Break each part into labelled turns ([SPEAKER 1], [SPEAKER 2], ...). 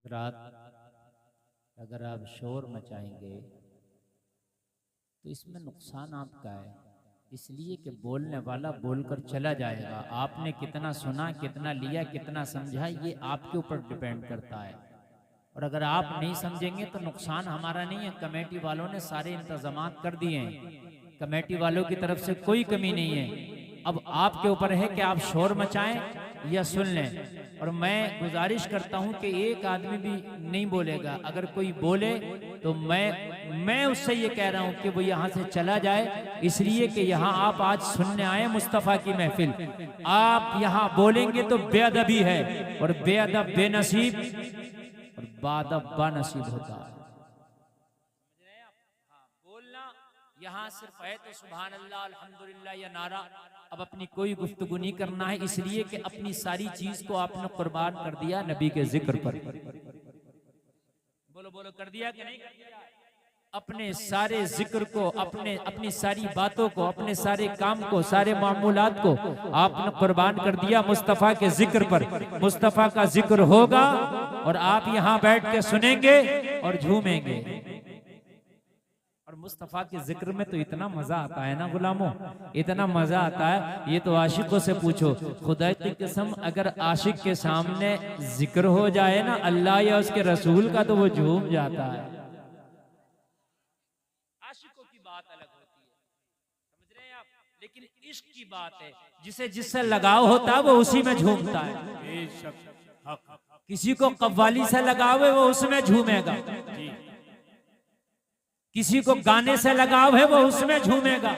[SPEAKER 1] रात अगर आप शोर मचाएंगे तो इसमें नुकसान आपका है, इसलिए कि बोलने वाला बोलकर चला जाएगा। आपने कितना सुना, कितना लिया, कितना समझा, ये आपके ऊपर डिपेंड करता है। और अगर आप नहीं समझेंगे तो नुकसान हमारा नहीं है। कमेटी वालों ने सारे इंतजामात कर दिए हैं, कमेटी वालों की तरफ से कोई कमी नहीं है। अब आपके ऊपर है कि आप शोर मचाएं या सुन लें। और मैं गुजारिश करता हूं कि एक आदमी भी नहीं बोलेगा। अगर कोई बोले तो मैं उससे ये कह रहा हूं कि वो यहाँ से चला जाए, इसलिए कि यहाँ आप आज सुनने आए मुस्तफ़ा की महफिल। आप यहाँ बोलेंगे तो बेअदबी है, और बेअदब बेनसीब और बादब बानसीब होता है। बोलना यहाँ सिर्फ है तो सुभान अल्लाह अल्हम्दुलिल्लाह या नारा। अब अपनी कोई गुफ्तगू नहीं करना है, इसलिए कि अपनी सारी चीज को आपने कुर्बान कर दिया नबी के जिक्र पर। बोलो बोलो, कर दिया कि नहीं कर दिया? अपने सारे जिक्र को, अपनी सारी बातों को, अपने सारे काम को, सारे मामूलात को आपने कुर्बान कर दिया मुस्तफ़ा के जिक्र पर। मुस्तफ़ा का जिक्र होगा और आप यहाँ बैठ के सुनेंगे और झूमेंगे। और मुस्तफ़ा के जिक्र में तो इतना मजा आता है ना गुलामों, इतना मजा आता है। ये तो आशिकों से पूछो। खुदा की कसम, अगर आशिक के सामने जिक्र हो जाए ना अल्लाह या उसके रसूल का, तो वो झूम जाता है। आशिकों की बात अलग होती है, समझ रहे हैं आप? लेकिन इश्क की बात है, जिसे जिससे लगाव होता है वो उसी में झूमता है। किसी को कव्वाली से लगाव है वो उसमें झूमेगा, किसी को गाने से लगाव है वो उसमें झूमेगा,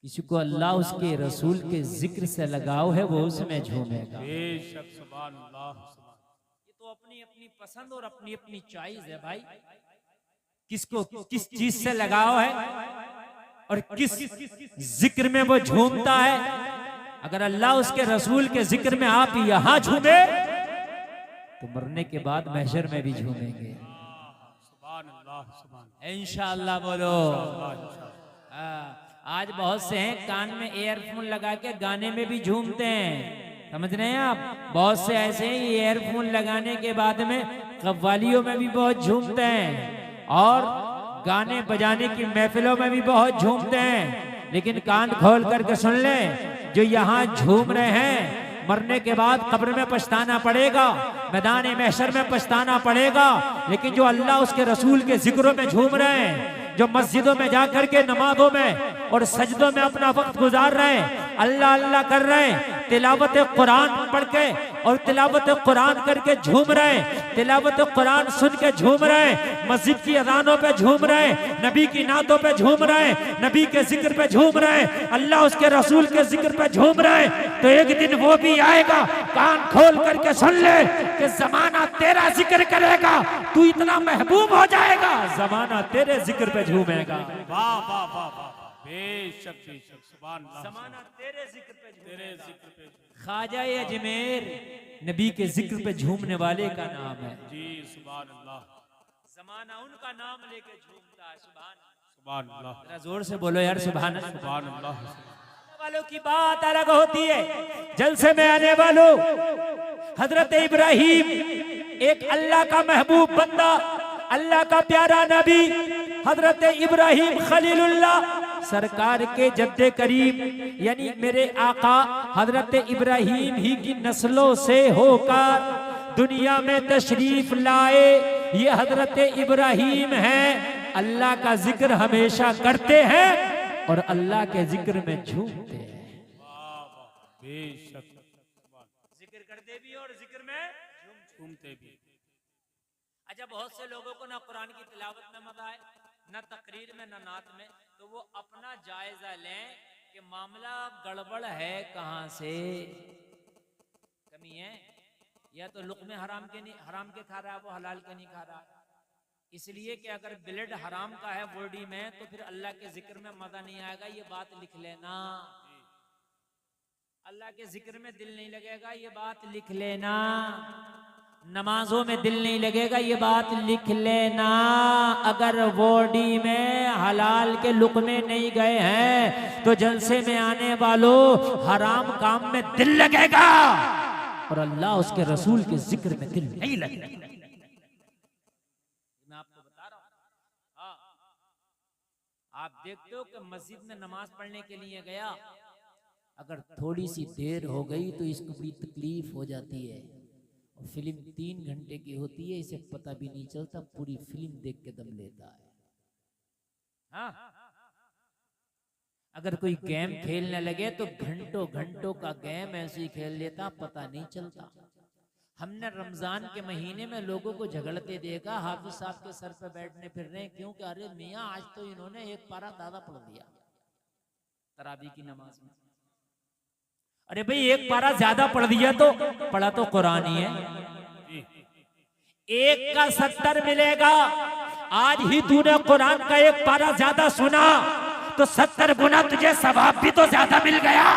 [SPEAKER 1] किसी को अल्लाह उसके रसूल के जिक्र से लगाव है वो उसमें झूमेगा। ये तो अपनी अपनी पसंद और अपनी अपनी चॉइस है भाई। किसको किस चीज से लगाव है और किस जिक्र में वो झूमता है। अगर अल्लाह उसके रसूल के जिक्र में आप यहां झूमे तो मरने के बाद महशर में भी झूमेंगे इंशाअल्लाह। बोलो। आज बहुत से हैं कान में एयरफोन लगा के गाने में भी झूमते हैं, समझ रहे हैं आप? बहुत से ऐसे हैं एयरफोन लगाने के बाद में कव्वालियों में भी बहुत झूमते हैं और गाने बजाने की महफिलों में भी बहुत झूमते हैं। लेकिन कान खोल करके सुन ले, जो यहाँ झूम रहे हैं मरने के बाद कब्र में पछताना पड़ेगा, मैदान महशर में पछताना पड़ेगा। लेकिन जो अल्लाह उसके रसूल के जिक्रों में झूम रहे हैं, जो मस्जिदों में जाकर के नमाजों में और सजदों में अपना वक्त गुजार रहे हैं, अल्लाह अल्लाह कर रहे हैं, तिलावत कुरान पढ़ के और तिलावत कुरान करके झूम रहे हैं, तिलावत कुरान सुन के झूम रहे हैं, मस्जिद की अजानों पे झूम रहे हैं, नबी की नातों पे झूम रहे हैं, नबी के जिक्र पे झूम रहे हैं, अल्लाह उसके रसूल के जिक्र पे झूम रहे हैं। तो एक दिन वो भी आएगा, कान खोल करके सुन ले कि जमाना तेरा जिक्र करेगा, तू इतना महबूब हो जाएगा, जमाना तेरे जिक्र पे झूमेगा।
[SPEAKER 2] वाह वाह वाह वाह, बेशक बेशक, सुभान अल्लाह।
[SPEAKER 1] जमाना तेरे जिक्र पे
[SPEAKER 2] तेरे जिक्र पे।
[SPEAKER 1] ख्वाजा अजमेर नबी के जिक्र पे झूमने वाले का नाम है
[SPEAKER 2] जी, सुभान अल्लाह।
[SPEAKER 1] जमाना उनका नाम लेके झूमता है।
[SPEAKER 2] सुभान अल्लाह,
[SPEAKER 1] जरा जोर से बोलो यार, सुभान अल्लाह।
[SPEAKER 2] सुभान अल्लाह।
[SPEAKER 1] वालों की बात अलग होती है। जलसे में आने वालों, हजरत इब्राहिम एक अल्लाह का महबूब बंदा, अल्लाह का प्यारा नबी, हजरत इब्राहिम खलीलुल्लाह सरकार के जद्दे करीम यानी मेरे आका हजरत इब्राहिम ही की नस्लों से होकर दुनिया में तशरीफ लाए। ये हजरत इब्राहिम हैं, अल्लाह का जिक्र हमेशा करते हैं और अल्लाह के जिक्र में झूमते हैं।
[SPEAKER 2] बेशक,
[SPEAKER 1] जिक्र करते भी और जिक्र में
[SPEAKER 2] झूमते भी।
[SPEAKER 1] अच्छा, बहुत से लोगों को ना कुरान की तिलावत में मजा है, ना तकरीर में, ना नात में, तो वो अपना जायजा लें कि मामला गड़बड़ है, कहां से कमी है। या तो लुक़्मे हराम के खा रहा है, वो हलाल के नहीं खा रहा। इसलिए कि अगर ब्लड हराम का है बॉडी में तो फिर अल्लाह के जिक्र में मजा नहीं आएगा, ये बात लिख लेना। अल्लाह के जिक्र में दिल नहीं लगेगा, ये बात लिख लेना। नमाजों में दिल नहीं लगेगा, ये बात लिख लेना। अगर बॉडी में हलाल के लुक़्मे नहीं गए हैं तो जलसे में आने वालों हराम काम में दिल लगेगा। और अल्लाह उसके रसूल के जिक्र में दिल नहीं लगता। मैं आपको बता रहा हूं। हाँ, आप देखते हो कि मस्जिद में नमाज पढ़ने के लिए गया, अगर थोड़ी सी देर हो गई तो इसको बड़ी तकलीफ हो जाती है। और फिल्म 3 घंटे की होती है, इसे पता भी नहीं चलता, पूरी फिल्म देख के दम लेता है। हाँ, अगर कोई गेम खेलने लगे तो घंटों घंटों का गेम ऐसे ही खेल लेता, पता नहीं चलता। हमने रमजान के महीने में लोगों को झगड़ते देखा, हाफिज साहब के सर पे बैठने फिर रहे, क्यों कि अरे मियाँ आज तो इन्होंने एक पारा ज्यादा पढ़ दिया तरावी की नमाज में। अरे भाई एक पारा ज्यादा पढ़ दिया तो पढ़ा तो कुरान ही है, एक का 70 मिलेगा। आज ही तूने कुरान का एक पारा ज्यादा सुना तो 70 गुना तुझे सवाब भी तो ज्यादा मिल गया।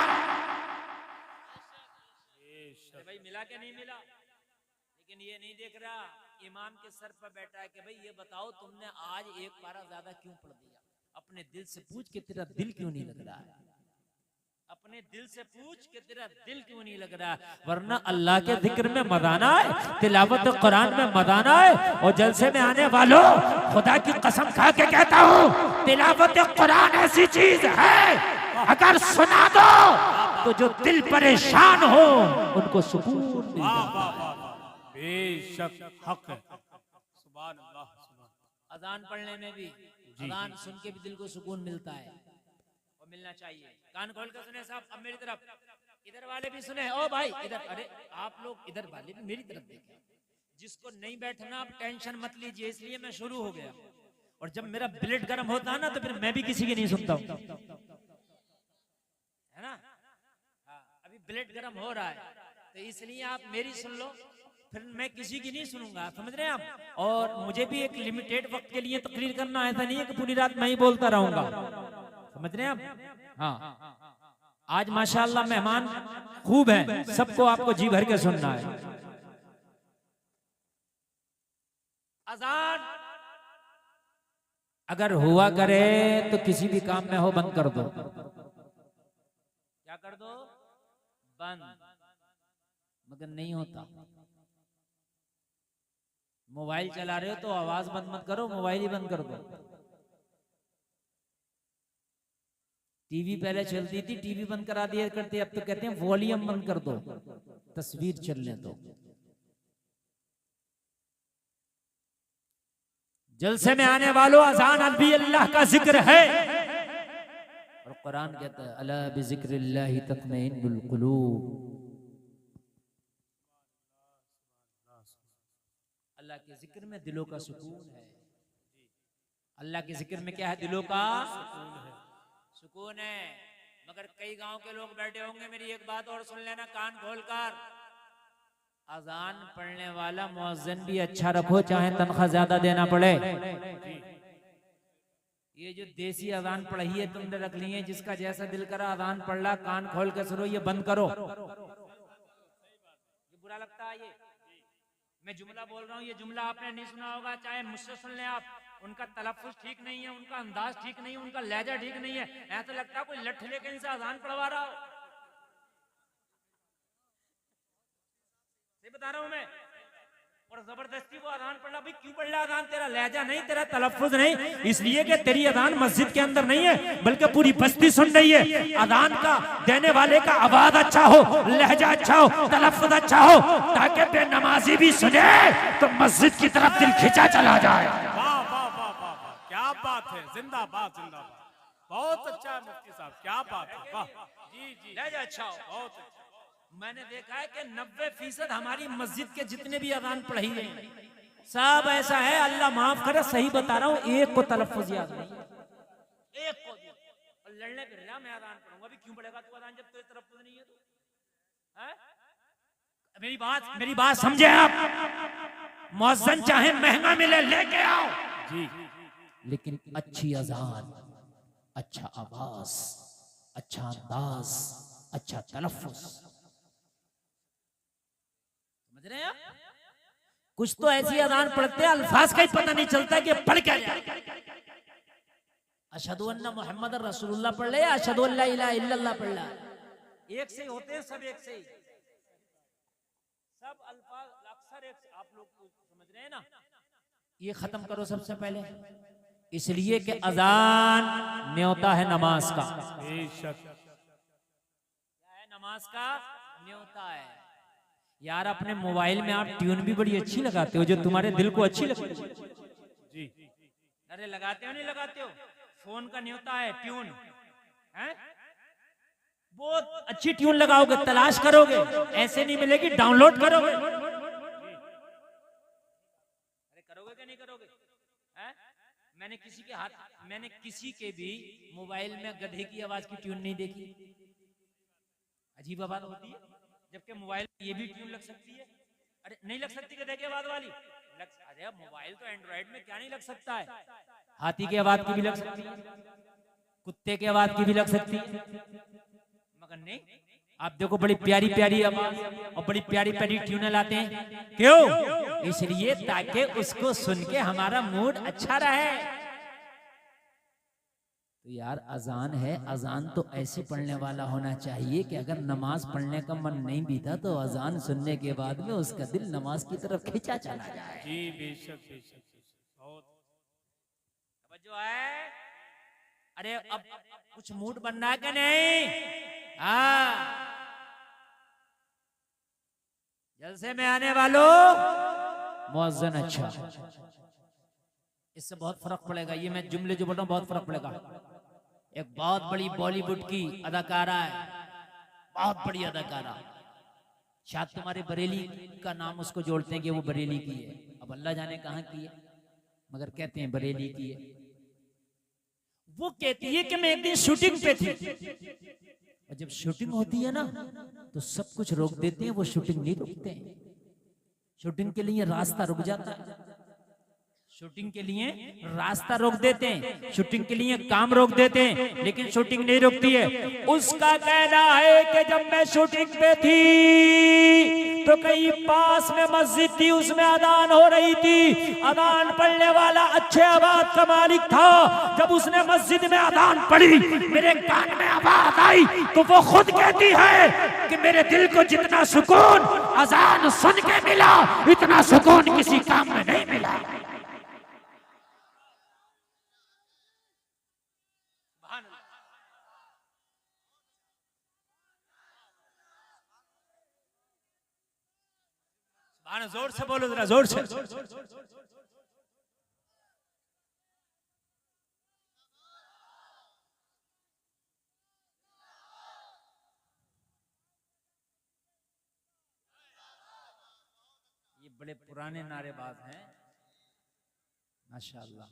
[SPEAKER 1] भाई मिला के नहीं मिला, लेकिन ये नहीं देख रहा इमाम के सर पर बैठा है कि भाई ये बताओ तुमने आज एक पारा ज्यादा क्यों पढ़ दिया। अपने दिल से पूछ के तेरा दिल क्यों नहीं लग रहा है, अपने दिल से पूछ के तेरा दिल क्यों नहीं लग रहा है। वरना अल्लाह के जिक्र में मदाना है, तिलावत कुरान में मदाना है। और जलसे में आने वालों, खुदा की कसम खा के कहता हूँ, तिलावत कुरान ऐसी चीज है अगर सुना दो तो जो दिल परेशान हो उनको सुकून मिलता है।
[SPEAKER 2] बेशक हक है। सुभान अल्लाह, सुभान।
[SPEAKER 1] अजान पढ़ने में भी, अजान सुन के भी दिल को सुकून मिलता है और मिलना चाहिए। कान खोल कर सुने साहब, अब मेरी तरफ, इधर वाले भी सुने। ओ भाई इधर, अरे आप लोग इधर वाले भी मेरी तरफ देखें। जिसको नहीं बैठना आप टेंशन मत लीजिए, इसलिए मैं शुरू हो गया। और जब मेरा ब्लड गर्म होता है ना तो फिर मैं भी किसी की नहीं सुनता हूँ, है ना। हाँ, अभी ब्लड गर्म हो रहा है तो इसलिए आप मेरी सुन लो, फिर मैं किसी की नहीं सुनूंगा, समझ रहे हैं आप। और मुझे भी एक लिमिटेड वक्त के लिए तकरीर करना, ऐसा नहीं है कि पूरी रात मैं ही बोलता रहूंगा, समझ रहे हैं आप। हाँ, आज माशाअल्लाह मेहमान खूब हैं, सबको आपको जी भर के सुनना है। अजान अगर हुआ करे तो किसी भी काम में हो बंद कर दो। क्या कर दो? बंद। मगर नहीं होता। मोबाइल चला रहे हो तो आवाज बंद मत करो, मोबाइल ही बंद कर दो। टीवी पहले चलती थी, टीवी बंद करा दिया करते, अब तो कहते हैं वॉल्यूम बंद कर दो, तस्वीर चलने दो। जलसे में आने वालों, अजान भी अल्लाह का जिक्र है और कुरान कहता है अला बिज़िक्रिल्लाहि तत्मइन्नुल कुलूब। अल्लाह के जिक्र में दिलों का सुकून है। अल्लाह के जिक्र में क्या है? दिलों का सुकून है। मगर कई गांव के लोग बैठे होंगे, मेरी एक बात और सुन लेना कान खोलकर, अजान पढ़ने वाला मुअज्जिन भी अच्छा रखो, चाहे तनख्वाह ज्यादा देना पड़े। ये जो देसी अजान पढ़ी है तुमने रख ली है, जिसका जैसा दिल करा अजान पढ़ ला, कान खोल कर सुनो, ये बंद करो। ये बुरा लगता है। ये मैं जुमला बोल रहा हूँ, ये जुमला आपने नहीं सुना होगा, चाहे मुझसे सुन ले आप। उनका तलफ्फुज़ ठीक नहीं है, उनका अंदाज ठीक नहीं है, उनका लहजा ठीक नहीं है। ऐसा लगता है कोई लठ लेके इनसे अजान पढ़वा रहा हो। सही बता रहा हूं मैं। और जबरदस्ती वो अजान पढ़ रहा, भाई क्यों पढ़ रहा अजान? तेरा लहजा नहीं, तेरा तलफ्फुज़ नहीं, इसलिए कि तेरी अजान मस्जिद के अंदर नहीं है बल्कि पूरी बस्ती सुन रही है। अजान का देने वाले का आवाज अच्छा हो, लहजा अच्छा हो, तलफ्फुज़ अच्छा हो, ताकि बेनमाजी भी सुने तो मस्जिद की तरफ दिल खिंचा चला जाए।
[SPEAKER 2] वाह वाह वाह वाह, क्या बात है, जिंदाबाद जिंदाबाद, बहुत अच्छा है मुफ्ती साहब, क्या बात है, वाह जी जी,
[SPEAKER 1] लहजा अच्छा हो,
[SPEAKER 2] बहुत अच्छा।
[SPEAKER 1] मैंने देखा है कि 90% हमारी मस्जिद के जितने भी अजान पढ़ी है सब ऐसा है, अल्लाह माफ करे, सही बता रहा हूँ, एक को तलफ्फुज़ याद नहीं, एक को भी। और लड़ने फिर रहा मैं अजान पढ़ूंगा, अभी क्यों पढ़ेगा तू अजान जब तेरे तलफ्फुज़ नहीं है तो? मेरी बात समझे आप। मुअज्जिन चाहे महंगा मिले लेके आओ
[SPEAKER 2] जी,
[SPEAKER 1] लेकिन अच्छी अजान, अच्छा आवाज, अच्छा अंदाज, अच्छा तलफ्फुज़, समझ रहे हैं आप? कुछ तो ऐसी अजान पढ़ते हैं अल्फाज का ही पता नहीं चलता कि पढ़ क्या जाए। अशहदु अन्ना मुहम्मद रसूलुल्लाह पढ़ ले, अशहदु अल्ला इलाहा इल्लल्लाह पढ़ ले, एक से ही होते हैं सब, एक से ही। सब अल्फाज अक्सर एक आप लोग समझ रहे हैं ना, ये खत्म करो सबसे पहले, इसलिए कि अजान न्योता है नमाज का।
[SPEAKER 2] बेशक
[SPEAKER 1] क्या है? नमाज का न्योता है। यार अपने मोबाइल में आप ट्यून भी बड़ी अच्छी लगाते हो, जो तुम्हारे दिल को अच्छी लगती है।
[SPEAKER 2] जी।
[SPEAKER 1] अरे लगाते हो नहीं लगाते हो? फोन का न्योता है ट्यून, है? बहुत अच्छी ट्यून लगाओगे, तलाश करोगे, ऐसे नहीं मिलेगी, डाउनलोड करोगे। अरे करोगे क्या नहीं करोगे? है? मैंने किसी के भी मोबाइल में गधे की आवाज की ट्यून नहीं देखी। अजीब आवाज होती है, जबकि मोबाइल में ये भी ट्यून लग सकती है। अरे नहीं लग सकती गधे की आवाज वाली? अरे मोबाइल तो एंड्रॉइड में क्या नहीं लग सकता है? हाथी की आवाज की भी लग सकती है, कुत्ते की आवाज की भी लग सकती है, मगर नहीं। आप देखो बड़ी प्यारी प्यारी आवाज और बड़ी प्यारी प्यारी ट्यून लाते हैं, क्यों? इसलिए ताकि उसको सुन के हमारा मूड अच्छा रहे। तो यार अजान है, अजान तो ऐसे पढ़ने वाला होना चाहिए कि अगर नमाज पढ़ने का मन नहीं भी था तो अजान सुनने के बाद में उसका दिल नमाज की तरफ खींचा चला जाए।
[SPEAKER 2] जी बेशक बेशक बहुत
[SPEAKER 1] जो है। अरे अब कुछ मूड बनना है कि नहीं? हाँ, जलसे में आने वालों मुअज्जिन अच्छा, इससे बहुत फर्क पड़ेगा। ये मैं जुमले जो बोल रहा हूँ बहुत फर्क पड़ेगा। एक बहुत बड़ी बॉलीवुड की अदाकारा है, बहुत बड़ी अदाकारा, शायद तुम्हारे बरेली का नाम उसको जोड़ते हैं कि वो बरेली की है, अब अल्लाह जाने कहाँ की है, मगर कहते हैं बरेली की है। वो कहती है कि मैं एक दिन शूटिंग पे थी, और जब शूटिंग होती है ना तो सब कुछ रोक देते हैं, वो शूटिंग नहीं रोकते हैं। शूटिंग के लिए रास्ता रुक जाता है, शूटिंग के लिए रास्ता रोक देते हैं, शूटिंग के लिए काम रोक देते हैं, लेकिन शूटिंग नहीं रुकती है। उसका कहना है कि जब मैं शूटिंग पे थी तो कहीं पास में मस्जिद थी, उसमें अजान हो रही थी, अजान पढ़ने वाला अच्छे आवाज का मालिक था। जब उसने मस्जिद में अजान पढ़ी, मेरे कान में आवाज आई, तो वो खुद कहती है कि मेरे दिल को जितना सुकून अजान सुन के मिला, इतना सुकून किसी काम में नहीं मिला। जोर से बोलो जरा, जोर से। ये बड़े पुराने नारेबाज हैं माशाअल्लाह।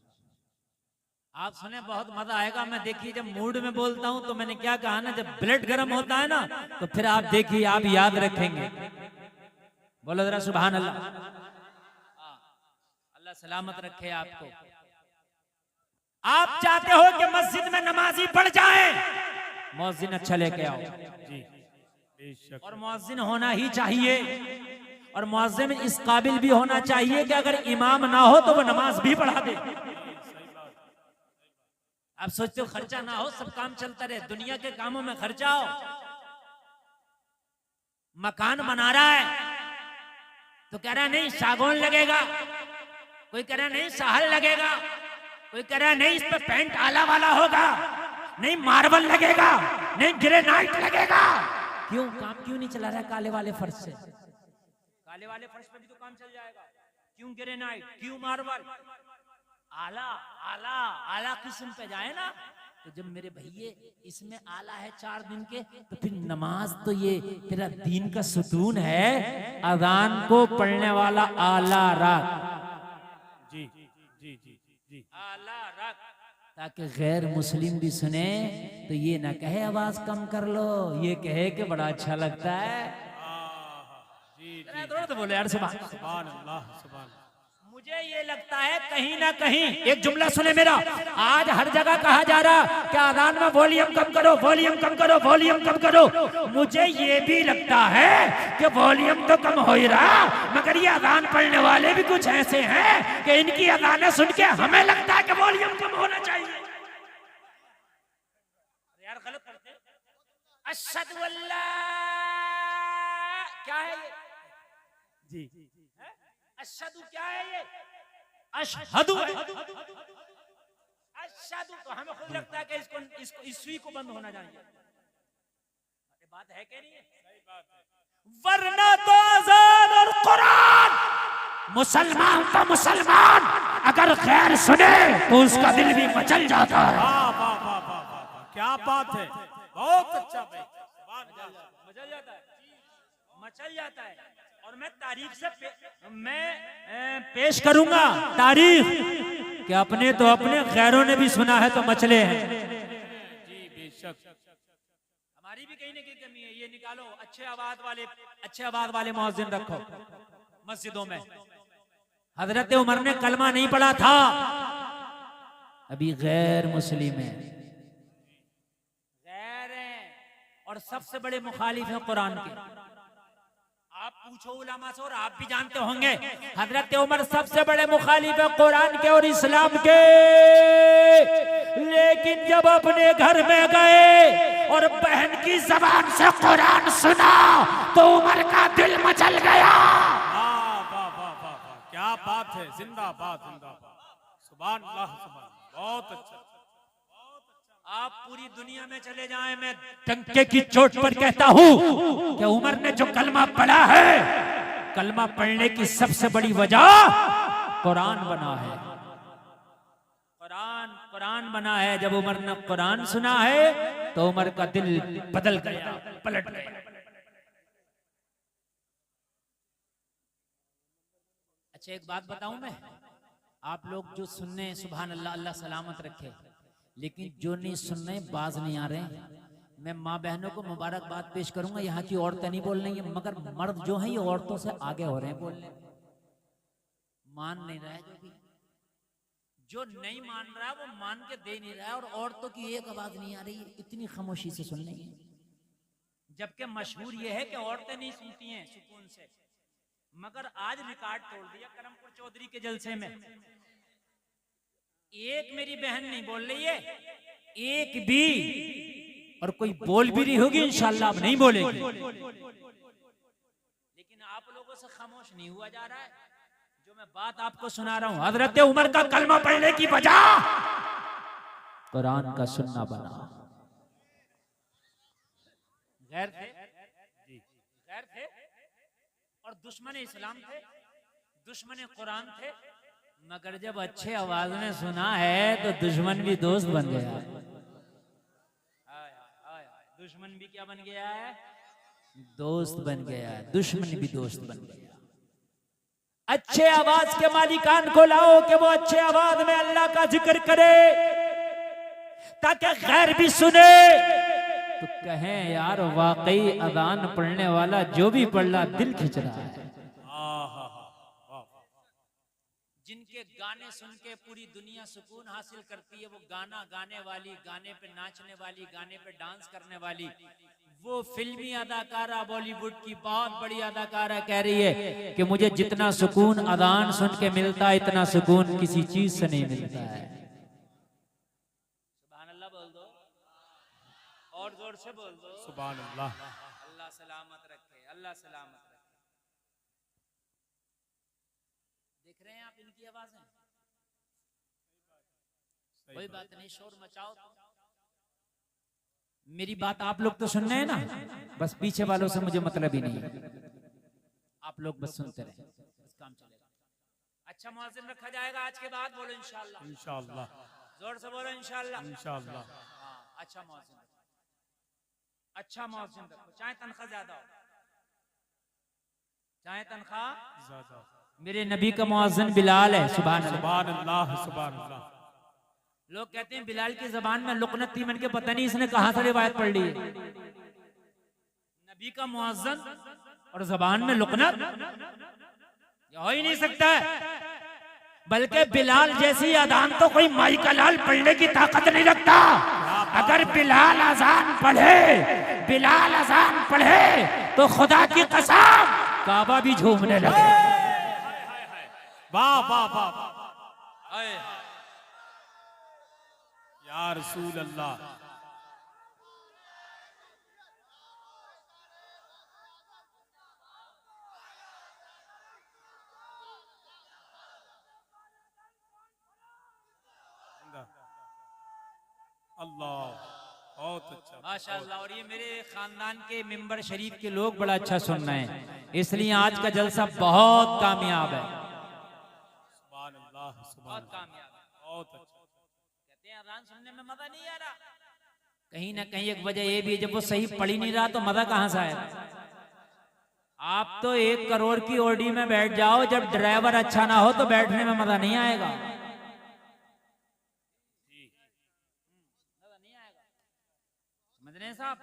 [SPEAKER 1] आप सुने बहुत मजा आएगा। मैं देखिए जब मूड में बोलता हूं तो मैंने क्या कहा ना, जब ब्लड गर्म होता है ना तो फिर आप देखिए, आप याद रखेंगे। बोलो जरा सुभान अल्लाह। अल्लाह सलामत रखे आपको। आप चाहते हो कि मस्जिद में नमाजी पढ़ जाए, मुअज्जिन अच्छा लेके आओ
[SPEAKER 2] जी बेशक।
[SPEAKER 1] और मुअज्जिन होना ही चाहिए, और मुअज्जिन इस काबिल भी होना चाहिए कि अगर इमाम ना हो तो वो नमाज भी पढ़ा दे। आप सोचते हो खर्चा ना हो, सब काम चलता रहे, दुनिया के कामों में खर्चा हो। मकान बना रहा है तो कह रहा नहीं सागौन लगेगा, कोई कह रहा नहीं साहल लगेगा, कोई कह रहा नहीं इस पे पेंट आला वाला होगा, नहीं मार्बल लगेगा, नहीं ग्रेनाइट लगेगा। क्यों काम क्यों नहीं चला रहा है काले वाले फर्श से? काले वाले फर्श पे भी तो काम चल जाएगा। क्यों ग्रेनाइट, क्यों मार्बल? आला आला आला किस्म पे जाए ना। तो जब मेरे भैये इसमें आला है 4 दिन के, तो फिर नमाज तो ये तेरा दीन का सुतून है, अजान को पढ़ने वाला आला रख।
[SPEAKER 2] जी जी जी जी
[SPEAKER 1] आला रख, ताकि गैर मुस्लिम भी सुने तो ये ना कहे आवाज कम कर लो, ये कहे कि बड़ा अच्छा लगता है।
[SPEAKER 2] जी
[SPEAKER 1] तो बोले यार सुभान
[SPEAKER 2] सुभान अल्लाह सुभान।
[SPEAKER 1] मुझे ये लगता है कहीं ना कहीं, एक जुमला सुने मेरा, आज हर जगह कहा जा रहा कि अजान में वॉल्यूम कम करो, वॉल्यूम कम करो, वॉल्यूम कम करो। मुझे ये भी लगता है कि वॉल्यूम तो कम हो ही रहा, मगर ये अजान पढ़ने वाले भी कुछ ऐसे हैं कि इनकी अजानें सुन के हमें लगता है कि वॉल्यूम कम होना चाहिए। यार गलत करते हैं। अशहदु अल्लाह क्या है ये?
[SPEAKER 2] जी
[SPEAKER 1] अशहदु क्या है ये? अशहदु है। अशहदु तो हमें खुद लगता है कि इसको ईस्वी को बंद होना चाहिए। अरे बात है कि नहीं है?
[SPEAKER 2] सही बात है।
[SPEAKER 1] वरना तो आजाद और कुरान, मुसलमान का मुसलमान अगर खैर सुने तो उसका दिल भी मचल जाता है।
[SPEAKER 2] वाह वाह वाह वाह वाह वाह, क्या बात है, बहुत अच्छा भाई,
[SPEAKER 1] मचल जाता है, मचल जाता है। और मैं तारीख से पेश करूंगा तारीख कि अपने तो अपने गैरों ने भी सुना है तो मचले हैं।
[SPEAKER 2] जी बेशक।
[SPEAKER 1] हमारी भी कहीं ना कहीं कमी है, ये निकालो। अच्छे आवाज वाले मुअज्जिन रखो मस्जिदों में। हजरत उमर ने कलमा नहीं पढ़ा था, अभी गैर मुस्लिम है, गैर हैं और सबसे बड़े मुखालिफ हैं कुरान के। आप पूछो उलमा से और आप भी जानते होंगे हजरत उमर सबसे बड़े मुखालिफ हैं कुरान के और इस्लाम के। लेकिन जब अपने घर में गए और बहन की जबान से कुरान सुना तो उमर का दिल मचल गया।
[SPEAKER 2] क्या बात है, जिंदाबाद जिंदाबाद, सुभान अल्लाह सुभान, बहुत अच्छा।
[SPEAKER 1] आप पूरी दुनिया में चले जाएं, मैं डंके की चोट पर कहता हूं कि उमर ने जो कलमा पढ़ा है, कलमा पढ़ने की सबसे बड़ी वजह कुरान बना है। कुरान बना है। जब उमर ने कुरान सुना है तो उमर का दिल बदल गया, पलट गया। अच्छा एक बात बताऊं मैं, आप लोग जो सुनने सुभान अल्लाह, अल्लाह सलामत रखे, लेकिन जो नहीं सुनने बाज नहीं आ रहे हैं। मैं माँ बहनों को मुबारकबाद पेश करूंगा, यहाँ की औरतें नहीं बोल रही हैं, मगर मर्द जो हैं ये औरतों से आगे हो रहे हैं बोलने, मान नहीं रहा है। जो नहीं मान रहा वो मान के दे नहीं रहा है, और औरतों की एक आवाज नहीं आ रही है, इतनी खामोशी से सुन रही है। जबकि मशहूर ये है कि औरतें नहीं सुनती हैं सुकून से, मगर आज रिकॉर्ड तोड़ दिया करमपुर चौधरी के जलसे में। एक मेरी बहन नहीं बोल रही है, एक भी, और कोई बोल भी रही होगी इंशाल्लाह अब नहीं बोलेगी, लेकिन आप लोगों से खामोश नहीं हुआ जा रहा है। जो मैं बात आपको सुना रहा हूं, हजरत उमर का कलमा पढ़ने की वजह कुरान का सुनना बना। गैर थे और दुश्मन इस्लाम थे, दुश्मन कुरान थे, मगर जब अच्छे आवाज में सुना है तो दुश्मन भी दोस्त बन गया। दुश्मन भी क्या बन गया है? दोस्त बन गया। दुश्मन भी दोस्त बन गया। अच्छे आवाज के मालिकान को लाओ कि वो अच्छे आवाज में अल्लाह का जिक्र करे ताकि गैर भी सुने तो कहें यार वाकई अजान पढ़ने वाला जो भी पढ़ रहा दिल खिंच रहा है। जिनके गाने सुन के पूरी दुनिया सुकून हासिल करती है, वो गाना गाने वाली, गाने पे नाचने वाली, गाने पे डांस करने वाली, वो फिल्मी अदाकारा, बॉलीवुड की बहुत बड़ी अदाकारा कह रही है कि मुझे जितना सुकून अजान सुन के मिलता है इतना सुकून किसी चीज से नहीं मिलता है। सुभान अल्लाह बोल दो, और जोर से बोल दो
[SPEAKER 2] सुभान अल्लाह।
[SPEAKER 1] अल्लाह सलामत रखे, अल्लाह सलामत रखे। देख रहे हैं आप इनकी आवाजें, कोई बात नहीं, शोर मचाओ। मेरी बात आप लोग तो सुन रहे हैं ना, बस पीछे वालों से मुझे मतलब ही नहीं है, आप लोग बस सुनते रहे, बस काम चलेगा। अच्छा मुअज्जिन रखा जाएगा आज के बाद, बोलो इंशाअल्लाह।
[SPEAKER 2] इंशाअल्लाह,
[SPEAKER 1] जोर से बोलो इंशाअल्लाह।
[SPEAKER 2] इंशाअल्लाह।
[SPEAKER 1] हाँ, अच्छा मुअज्जिन, अच्छा मुअज्जिन रखो, चाहे तनख्वाह ज्यादा हो, चाहे तनख्वाह
[SPEAKER 2] ज्यादा।
[SPEAKER 1] मेरे नबी का मुअज्जिन बिलाल है। सुभान
[SPEAKER 2] अल्लाह, सुभान अल्लाह।
[SPEAKER 1] लोग कहते हैं बिलाल की जबान में लुकनत थी, मैंने पता नहीं इसने कहां से रिवायत पढ़ ली है। नबी का मुअज्जिन और जबान में लुकनत हो ही नहीं सकता है। बल्कि बिलाल जैसी अजान तो कोई माई का लाल पढ़ने की ताकत नहीं रखता। अगर बिलाल अजान पढ़े, बिलाल अजान पढ़े तो खुदा की कसम काबा भी झूमने लगे।
[SPEAKER 2] वाह वाह वाह, या रसूल अल्लाह। अल्लाह, बहुत अच्छा।
[SPEAKER 1] माशाअल्लाह। और ये मेरे खानदान के मिंबर शरीफ के लोग बड़ा अच्छा सुन रहे हैं, इसलिए आज का जलसा बहुत कामयाब है।
[SPEAKER 2] सुभान अल्लाह, सुभान
[SPEAKER 1] बहुत कामयाब है।
[SPEAKER 2] बहुत अच्छा।
[SPEAKER 1] कहते हैं अज़ान सुनने में मजा नहीं आ रहा, कहीं ना कहीं एक वजह ये भी है, जब वो सही पढ़ ही नहीं रहा तो मजा कहां से आएगा। आप तो 1 करोड़ की ओडी में बैठ जाओ, जब ड्राइवर अच्छा ना हो तो बैठने में मजा नहीं आएगा। समझ रहे हैं साहब।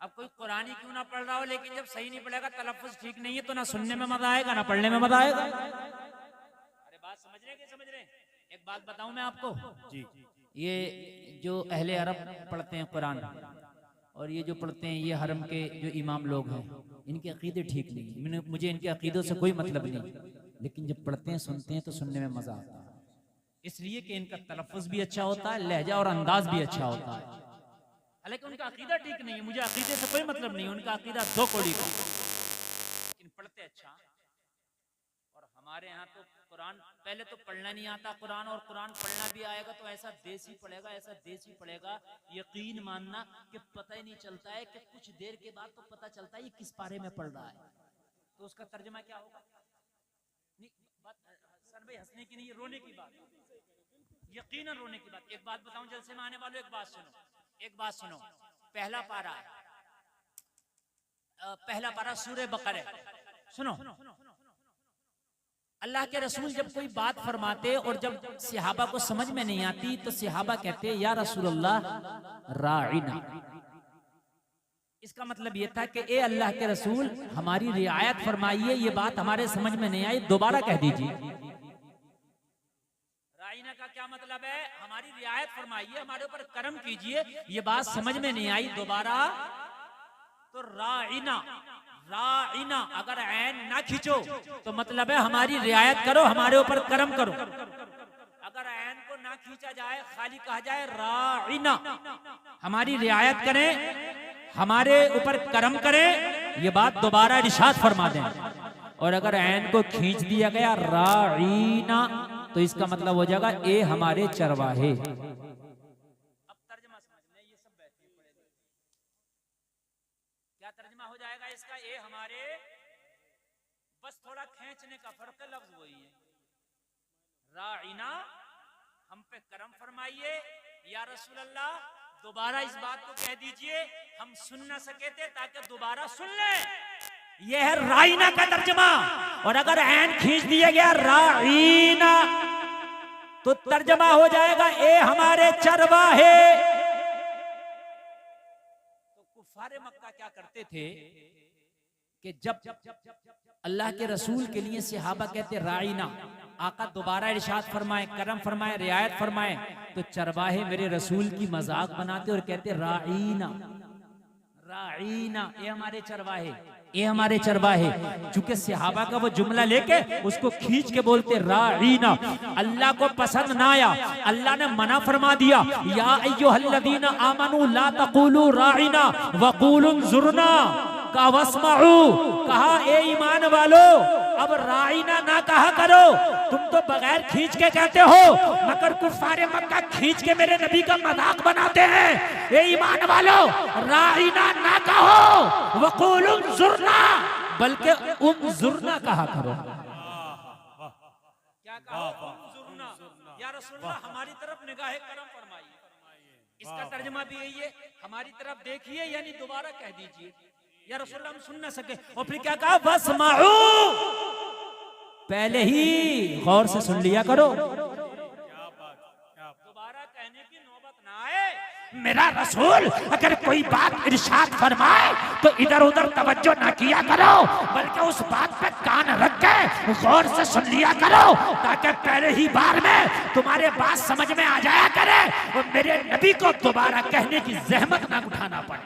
[SPEAKER 1] अब कोई कुरान ही क्यों ना पढ़ रहा हो, लेकिन जब सही नहीं पढ़ेगा, तलफ्फुज़ ठीक नहीं है, तो ना सुनने में मजा आएगा ना पढ़ने में मजा आएगा। अरे बात समझ रहे हैं कि समझ रहे हैं? एक बात बताऊं मैं आपको,
[SPEAKER 2] जी,
[SPEAKER 1] ये जो अहले अरब पढ़ते हैं कुरान, और ये जो पढ़ते हैं ये हरम के जो इमाम लोग हैं, इनके अकीदे ठीक नहीं। मुझे इनके अकीदों से कोई मतलब नहीं, लेकिन जब पढ़ते हैं सुनते हैं तो सुनने में मजा आता है, इसलिए कि इनका तलफ्फुज़ भी अच्छा होता है, लहजा और अंदाज भी अच्छा होता है। हालांकि उनका अकीदा ठीक नहीं है, मुझे अकीदे से कोई मतलब नहीं, उनका अकीदा 2 कौड़ी का, लेकिन पढ़ते अच्छा। और हमारे यहाँ तो कुरान पहले तो पढ़ना नहीं आता कुरान, और कुरान पढ़ना भी आएगा तो ऐसा देसी पढ़ेगा, ऐसा देसी पढ़ेगा, यकीन मानना कि पता ही नहीं चलता है, कि कुछ देर के बाद तो पता चलता है ये किस पारे में पढ़ रहा है, तो उसका तर्जमा क्या होगा। नहीं बात सर भाई हंसने की नहीं, ये रोने की बात, यकीनन रोने की बात। एक बात बताऊं जलसे में आने वालों, एक बात सुनो, एक बात सुनो। पहला पारा सूरह बकरा, सुनो। अल्लाह के रसूल जब कोई बात फरमाते और जब सहाबा को समझ में नहीं आती तो सहाबा कहते या रसूलल्लाह राइना। इसका मतलब ये था कि ए अल्लाह के रसूल हमारी रियायत फरमाइए, ये बात हमारे समझ में नहीं आई, दोबारा कह दीजिए। राइना का क्या मतलब है? हमारी रियायत फरमाइए, हमारे ऊपर करम कीजिए, ये बात समझ में नहीं आई, दोबारा। तो राइना, राइना अगर ऐन ना खींचो तो मतलब है हमारी रियायत करो, हमारे ऊपर करम करो। अगर ऐन को ना खींचा जाए, खाली कहा जाए राइना, हमारी रियायत करें, हमारे ऊपर करम करें, ये बात दोबारा इरशाद फरमा दें। और अगर ऐन को खींच दिया गया राइना, तो इसका मतलब हो जाएगा ए हमारे चरवाहे। अब तर्जमा समझने, ये सब बैठे पड़े, क्या तर्जमा हो जाएगा इसका? ए हमारे, बस थोड़ा खींचने का फर्क है, लफ्ज वही है। राइना, हम पे करम फरमाइए, या रसूल अल्लाह दोबारा इस बात को कह दीजिए, हम सुन ना सके थे ताकि दोबारा सुन ले। यह है राइना का तर्जमा। और अगर ऐन खींच दिया गया राइना, तो तर्जमा हो जाएगा ए हमारे चरवाहे। तो कुफारे मक्का क्या करते थे कि जब अल्लाह के रसूल के लिए सहाबा कहते राइना, आका दोबारा इरशाद फरमाए, करम फरमाए, रियायत फरमाए, तो चरवाहे मेरे रसूल की मजाक बनाते और कहते राइना, राइना, ये हमारे चरवाहे, ये हमारे चरवाहे। चूंकि सहाबा का वो जुमला लेके उसको खींच के बोलते राइना, अल्लाह को पसंद ना आया, अल्लाह ने मना फरमा दिया, या अय्युहल्लज़ीना आमनू ला तक़ूलू राइना वक़ूलू ज़ुरना का वस्मऊ, कहा ए ईमान वालो अब राइना ना कहा करो, तुम तो बगैर खींच के कहते हो, मगर कुफारे मक्का खींच के मेरे नबी का मजाक बनाते हैं। ए ईमान वालो राइना ना कहो, वक़ूलू ज़ुरना, बल्कि उन्ज़ुरना कहा करो। क्या कहा? उन्ज़ुरना, या रसूलल्लाह हमारी तरफ निगाहे करम फरमाइए। इसका तर्जुमा भी यही है, हमारी तरफ देखिए, यानी दोबारा कह दीजिए, या रसूलल्लाह हम सुन ना सके। और फिर क्या कहा? वस्माऊ, पहले ही गौर से सुन लिया करो, दोबारा कहने की नौबत ना आए। मेरा रसूल अगर कोई बात इरशाद फरमाए तो इधर उधर तवज्जो ना किया करो, बल्कि उस बात पे कान रख के गौर से सुन लिया करो, ताकि पहले ही बार में तुम्हारे बात समझ में आ जाया करे और मेरे नबी को दोबारा कहने की जहमत ना उठाना पड़े।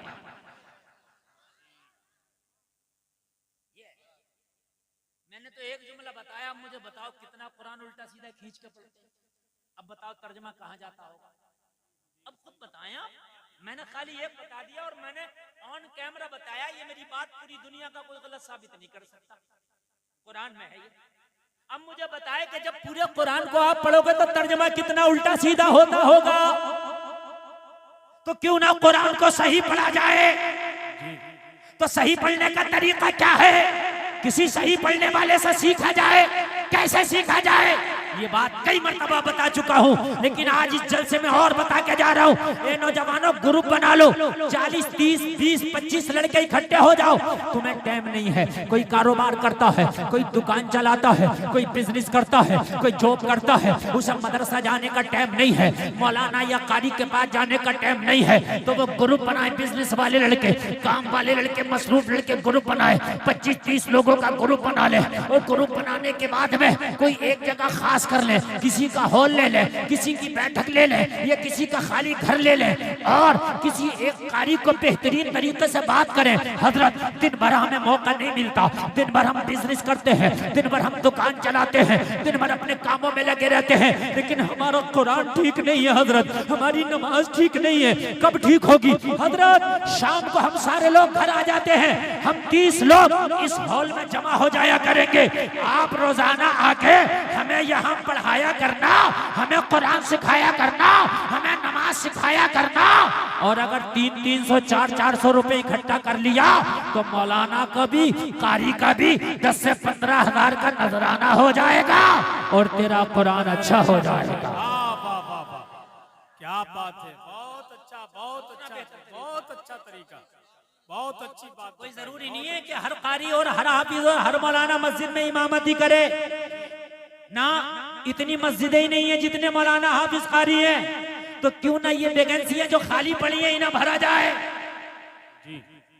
[SPEAKER 1] मैंने तो एक जुमला बताया, अब मुझे बताओ कितना कुरान उल्टा सीधा खींच के पढ़ते हैं। अब बताओ तर्जमा कहाँ जाता होगा? अब खुद बताया, मैंने खाली ये बता दिया और मैंने ऑन कैमरा बताया, ये मेरी बात पूरी दुनिया का कोई गलत साबित नहीं कर सकता, कुरान में है ये। अब मुझे बताए कि जब पूरे कुरान को आप पढ़ोगे तो तर्जमा कितना उल्टा सीधा होता होगा।
[SPEAKER 3] तो क्यों ना कुरान को सही पढ़ा जाए। तो सही पढ़ने का तरीका क्या है? किसी सही पढ़ने वाले से सीखा जाए। कैसे सीखा जाए ये बात कई मर्तबा बता चुका हूँ, लेकिन आज इस जलसे में और बता के जा रहा हूँ। ए नौजवानों, ग्रुप बना लो, 40, 30, 20, 25 लड़के इकट्ठे हो जाओ। तुम्हें टाइम नहीं है, कोई कारोबार करता है, कोई दुकान चलाता है, कोई बिजनेस करता है, कोई जॉब करता है, उसे मदरसा जाने का टाइम नहीं है, मौलाना या कारी के पास जाने का टाइम नहीं है, तो वो ग्रुप बनाए। बिजनेस वाले लड़के, काम वाले लड़के, मसरूफ लड़के ग्रुप बनाए, 25-30 लोगों का ग्रुप बना ले। और ग्रुप बनाने के बाद में कोई एक जगह खास कर ले, किसी का हॉल ले ले, किसी की बैठक ले ले, या किसी का खाली घर ले ले, और किसी एक कारी को बेहतरीन तरीके से बात करें। हजरत, दिन भर हमें मौका नहीं मिलता, दिन भर हम बिजनेस करते हैं, दिन भर हम दुकान चलाते हैं, दिन भर अपने कामों में लगे रहते हैं, लेकिन हमारा कुरान ठीक नहीं है हजरत, हमारी नमाज ठीक नहीं है। कब ठीक होगी हजरत? शाम को हम सारे लोग घर आ जाते हैं, हम 30 लोग इस हॉल में जमा हो जाया करेंगे। आप रोजाना आके हमें यहाँ पढ़ाया करना, हमें कुरान सिखाया करना, हमें नमाज सिखाया करना। और अगर 300, 400 रुपए इकट्ठा कर लिया तो मौलाना का भी, कारी का भी 10 से 15 हजार का नजराना हो जाएगा और तेरा कुरान अच्छा हो जाएगा।
[SPEAKER 2] वाह वाह वाह वाह, क्या बात है, बहुत अच्छा, बहुत अच्छा, बहुत अच्छा तरीका, बहुत अच्छी बात।
[SPEAKER 3] कोई जरूरी नहीं है कि हर कारी और हर हाफिज और हर मौलाना मस्जिद में इमामती करे ना। इतनी मस्जिदें ही नहीं है जितने मौलाना हाफिज कारी है। तो क्यों ना ये वैकेंसियां जो खाली पड़ी है इन्हें भरा जाए,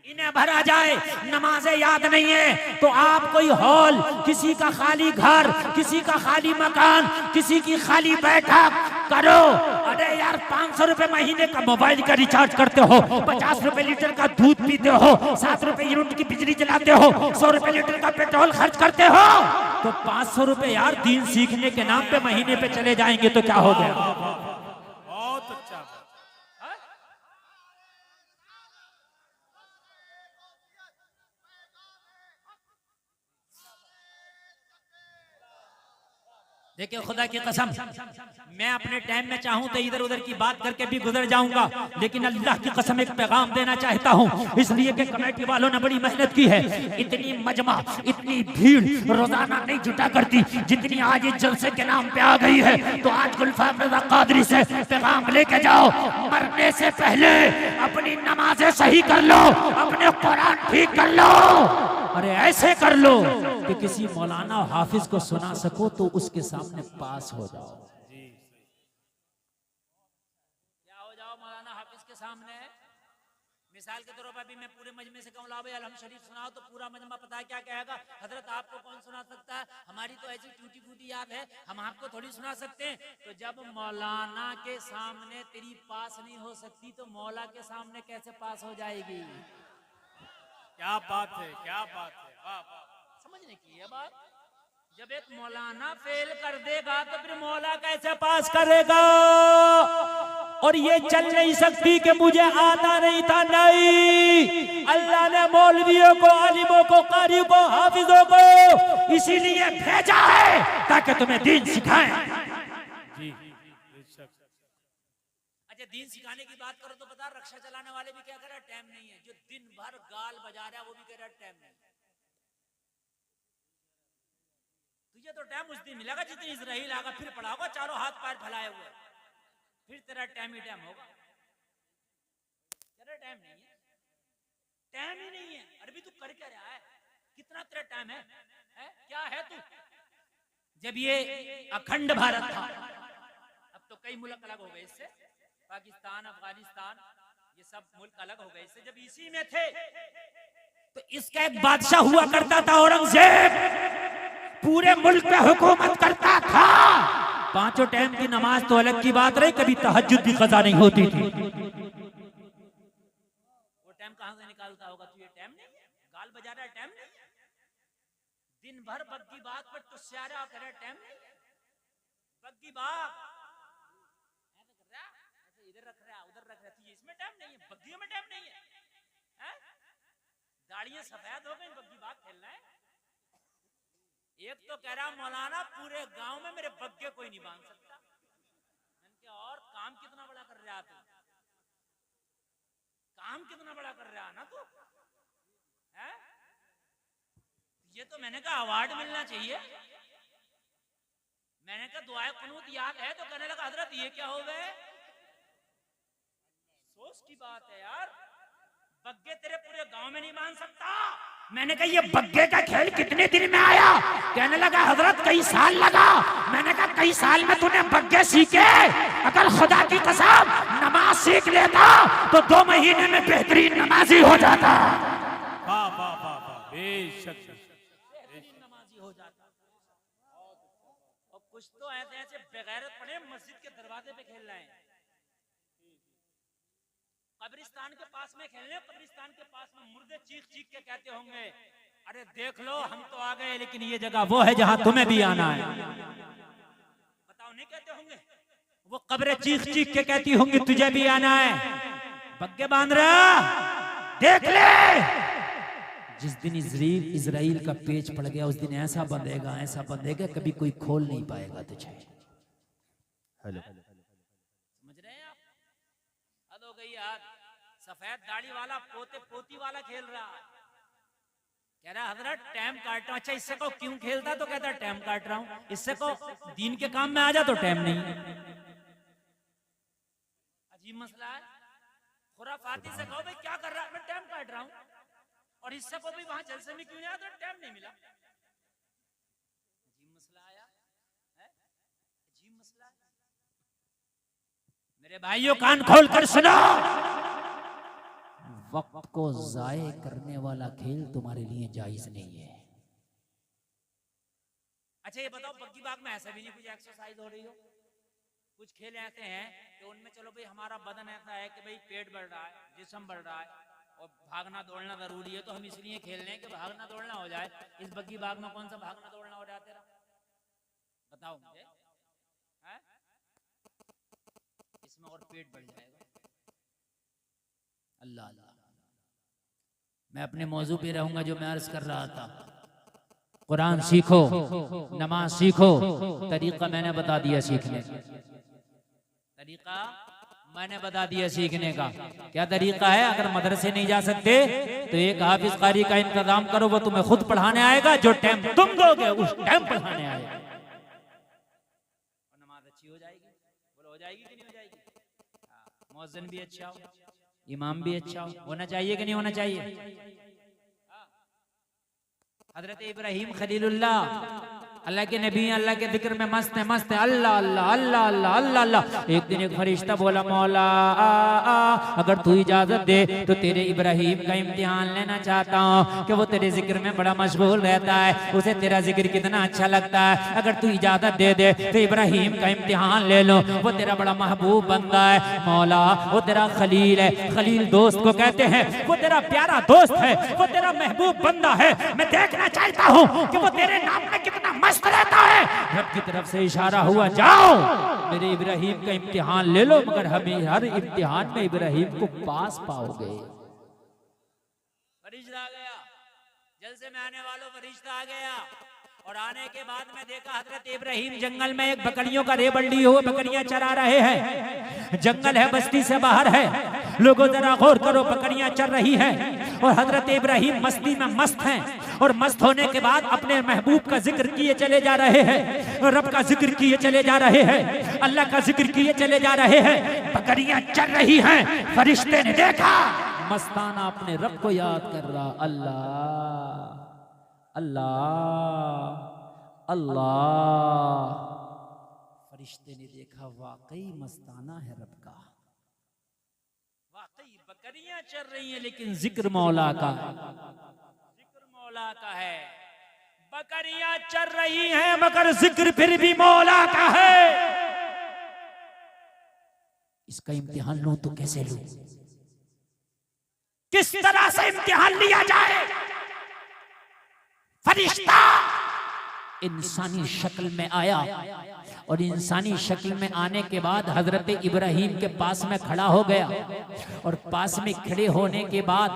[SPEAKER 3] इन्हें भरा जाए। नमाजें याद नहीं है तो आप कोई हॉल, किसी का खाली घर, किसी का खाली मकान, किसी की खाली बैठक करो। अरे यार, 500 रुपए महीने का मोबाइल का रिचार्ज करते हो, 50 रुपए लीटर का दूध पीते हो, 7 रुपए यूनिट की बिजली जलाते हो, 100 रुपए लीटर का पेट्रोल खर्च करते हो, तो 500 रुपए यार दीन सीखने के नाम पे महीने पे चले जाएंगे तो क्या हो गया?
[SPEAKER 2] बहुत अच्छा।
[SPEAKER 3] देखिए, खुदा की कसम, मैं अपने टाइम में चाहूं तो इधर उधर की बात करके भी गुजर जाऊंगा, लेकिन अल्लाह की कसम एक पैगाम देना चाहता हूं, इसलिए कि कमेटी वालों ने बड़ी मेहनत की है। इतनी मजमा, इतनी भीड़ रोजाना नहीं जुटा करती जितनी आज इस जलसे के नाम पे आ गई है। तो आज गुलफाम रज़ा क़ादरी से पैगाम लेके जाओ, मरने से पहले अपनी नमाजें सही कर लो, अपने कुरान ठीक कर लो। अरे ऐसे कर लो कि किसी मौलाना हाफिज को सुना सको तो उसके सामने पास हो जाओ। क्या हो जाओ मौलाना हाफिज के सामने? मिसाल के तौर पर अभी मैं पूरे मजमे से कहूँ, ला भाई अलहम शरीफ सुनाओ, तो पूरा मजमा पता है क्या कहेगा? हजरत आपको कौन सुना सकता है, हमारी तो ऐसी टूटी फूटी याद है, हम आपको थोड़ी सुना सकते हैं। तो जब मौलाना के सामने तेरी पास नहीं हो सकती तो मौला के सामने कैसे पास हो जाएगी?
[SPEAKER 2] क्या बात है, क्या बात है, वाह वाह।
[SPEAKER 3] समझने की है बात। जब एक मौलाना फेल कर देगा तो फिर मौला कैसे पास करेगा? और ये चल नहीं सकती कि मुझे आता नहीं था, नहीं। अल्लाह ने मौलवियों को, आलिमों को, कारी को, हाफिजों को इसीलिए भेजा है ताकि तुम्हें दीन सिखाएं।
[SPEAKER 2] जी बेशक।
[SPEAKER 3] अच्छा, दीन सिखाने की बात करो तो बता, रक्षा चलाने वाले भी क्या कर रहे हैं? टाइम नहीं है। जो दिन भर गाल बजा रहा है वो भी कह रहा है टाइम नहीं। तुझे तो टाइम उस दिन मिलेगा जितनी इजराइल आगा, फिर पढ़ाओगा चारों हाथ पैर फैलाए हुए, फिर तेरा टाइम ही टाइम होगा। तेरा टाइम नहीं है, टाइम ही नहीं है। अरे भी तू कर क्या रहा है? कितना तेरा टाइम है? क्या है तू? जब ये अखंड भारत था, अब तो कई मुल्क अलग हो गए इससे, पाकिस्तान, अफगानिस्तान, ये सब मुल्क अलग हो गए इससे। जब इसी में थे तो इसका एक बादशाह हुआ करता था, औरंगजेब, पूरे मुल्क पे हुकूमत करता था। 5 टाइम की नमाज तो अलग की बात रही, कभी तहज्जुद भी कज़ा नहीं होती थी। वो टाइम कहां से निकालता होगा? तू ये टाइम नहीं है, गाल बजा रहा है, टाइम नहीं है। दिन भर बग्गी बात पर तो सारा करे, टाइम नहीं है। बग्गी बात इधर रख रहा, उधर रख रहा, इसमें टाइम नहीं है, बग्गियों में टाइम नहीं है। दाढ़ियां सफेद हो गई, बग्गी बात खेलना है। एक तो कह रहा मौलाना पूरे गांव में मेरे बग्गे कोई नहीं बांध सकता। मैंने कहा और काम कितना बड़ा कर रहा था? काम कितना बड़ा कर रहा है ना तू है? ये तो मैंने कहा अवार्ड मिलना चाहिए। मैंने कहा दुआए कुनूत याद है तो कहने लगा हजरत ये क्या हो गए? सोच की बात है यार, बग्गे तेरे पूरे गांव में नहीं मान सकता। मैंने कहा ये बग्गे का खेल कितने दिन में आया? कहने लगा हजरत कई साल लगा। मैंने कहा कई साल में तूने बग्गे सीखे? अगर खुदा की कसम नमाज सीख लेता तो 2 महीने में बेहतरीन नमाजी हो जाता।
[SPEAKER 2] वाह वाह वाह वाह, बेशक
[SPEAKER 3] बेहतरीन नमाजी हो जाता। और कुछ तो ऐसे ऐसे बेगैरत पड़े मस्जिद के दरवाजे पे खेल रहे हैं, कब्रिस्तान के पास में खेलने, कब्रिस्तान के पास में मुर्दे चीख चीख के कहते होंगे अरे देख लो हम तो आ गए लेकिन ये जगह वो है जहां तुम्हें भी आना है। बताओ नहीं कहते होंगे? वो कब्रें चीख चीख के कहती होंगी तुझे भी आना है। बग्गे बांध रहा देख ले।
[SPEAKER 1] जिस दिन इजराइल का पेच पड़ गया उस दिन ऐसा बंधेगा कभी कोई खोल नहीं पाएगा तुझे। हेलो,
[SPEAKER 3] समझ रहे हैं आप? हद हो गई यार। सफेद दाढ़ी वाला पोते पोती वाला खेल रहा है, कह रहा हजरत टाइम काट रहा हूं। अच्छा इससे को क्यों खेलता? तो कहता टाइम काट रहा हूं। इससे को दीन के काम में आ जा तो टाइम नहीं। अजीब मसला है। खुराफाती से कहो भाई क्या कर रहा है? मैं टाइम काट रहा हूं। और इससे को भी वहां जलसे में क्यों नहीं आया? तो टाइम नहीं मिला। अजीब मसला आया है, अजीब मसला है। मेरे भाइयों कान खोल कर सुनो,
[SPEAKER 1] वक्त को जाये करने वाला खेल तुम्हारे लिए जायज नहीं है।
[SPEAKER 3] अच्छा ये बताओ बग्गी बाग में ऐसा भी नहीं कुछ एक्सरसाइज हो रही हो? कुछ खेल ऐसे हैं कि उनमें चलो भाई हमारा बदन ऐसा है कि भाई पेट बढ़ रहा है, जिस्म बढ़ रहा है और भागना दौड़ना जरूरी है, तो हम इसलिए खेल रहे हैं कि भागना दौड़ना हो जाए। इस बग्गी बाग में कौन सा भागना दौड़ना हो रहा है तेरा? बताओ मुझे। इसमें और पेट बढ़ जाएगा।
[SPEAKER 1] अल्लाह अल्लाह। मैं अपने मौजू पे रहूंगा जो मैं अर्ज कर रहा था। कुरान सीखो, नमाज सीखो, तरीका मैंने बता दिया सीखने।
[SPEAKER 3] तरीका
[SPEAKER 1] मैंने बता दिया सीखने का। क्या तरीका है? अगर मदरसे नहीं जा सकते तो एक हाफिज कारी का इंतजाम करो, वो तुम्हें खुद पढ़ाने आएगा। जो टाइम तुम दोगे उस टाइम पढ़ाने आएगा।
[SPEAKER 3] और नमाज अच्छी हो जाएगी। बोलो हो जाएगी कि नहीं हो जाएगी? मौज़िन भी अच्छा हो,
[SPEAKER 1] इमाम भी अच्छा होना चाहिए कि नहीं होना चाहिए?
[SPEAKER 3] हजरत इब्राहिम खलीलुल्लाह
[SPEAKER 1] अल्लाह के नबी अल्लाह के जिक्र में मस्त है अल्लाह अल्लाह अल्लाह अल्लाह अल्लाह अल्लाह। एक दिन एक फरिश्ता बोला मौला अगर तू इजाजत दे तो तेरे इब्राहिम का इम्तिहान लेना चाहता हूँ कि वो तेरे जिक्र में बड़ा मशगूल रहता है, उसे तेरा जिक्र कितना अच्छा लगता है। अगर तू इजाजत दे दे तो इब्राहिम का इम्तिहान ले लो, वो तेरा बड़ा महबूब बंदा है मौला, वो तेरा खलील है। खलील दोस्त को कहते हैं, वो तेरा प्यारा दोस्त है, वो तेरा महबूब बंदा है। मैं देखना चाहता हूँ कि वो तेरे नाम में कितना मस्त रहता है। रब की तरफ से इशारा हुआ जाओ मेरे इब्राहिम का इम्तिहान ले लो, मगर हमें हर इम्तिहान में इब्राहिम को पास पाओगे।
[SPEAKER 3] फरिश्ता आ गया, जलसे में आने वालों फरिश्ता आ गया। और आने के बाद में देखा हजरत इब्राहिम जंगल में एक बकरियों का रेबड़ लिए हुए बकरियां चरा रहे हैं। जंगल है, बस्ती से बाहर है। लोगों जरा गौर करो, बकरियां चर रही हैं और हजरत इब्राहिम मस्ती में मस्त हैं। और मस्त होने के बाद अपने महबूब का जिक्र किए चले जा रहे हैं, रब का जिक्र किए चले जा रहे हैं, अल्लाह का जिक्र किए चले जा रहे हैं। बकरियां चर रही हैं। फरिश्ते ने देखा
[SPEAKER 1] मस्ताना अपने रब को याद कर रहा, अल्लाह अल्लाह अल्लाह। फरिश्ते ने देखा वाकई मस्ताना है रब का,
[SPEAKER 3] वाकई बकरियां चर रही हैं लेकिन
[SPEAKER 1] जिक्र मौला का है।
[SPEAKER 3] जिक्र मौला का है। बकरियां चर रही हैं मगर जिक्र फिर भी मौला का है।
[SPEAKER 1] इसका इम्तिहान लूं तो कैसे लूं?
[SPEAKER 3] किस तरह से इम्तिहान लिया जाए? फरिश्ता
[SPEAKER 1] इंसानी शक्ल में आया और इंसानी शक्ल में आने के बाद हजरत इब्राहिम के पास में खड़ा हो गया। और पास में खड़े होने के बाद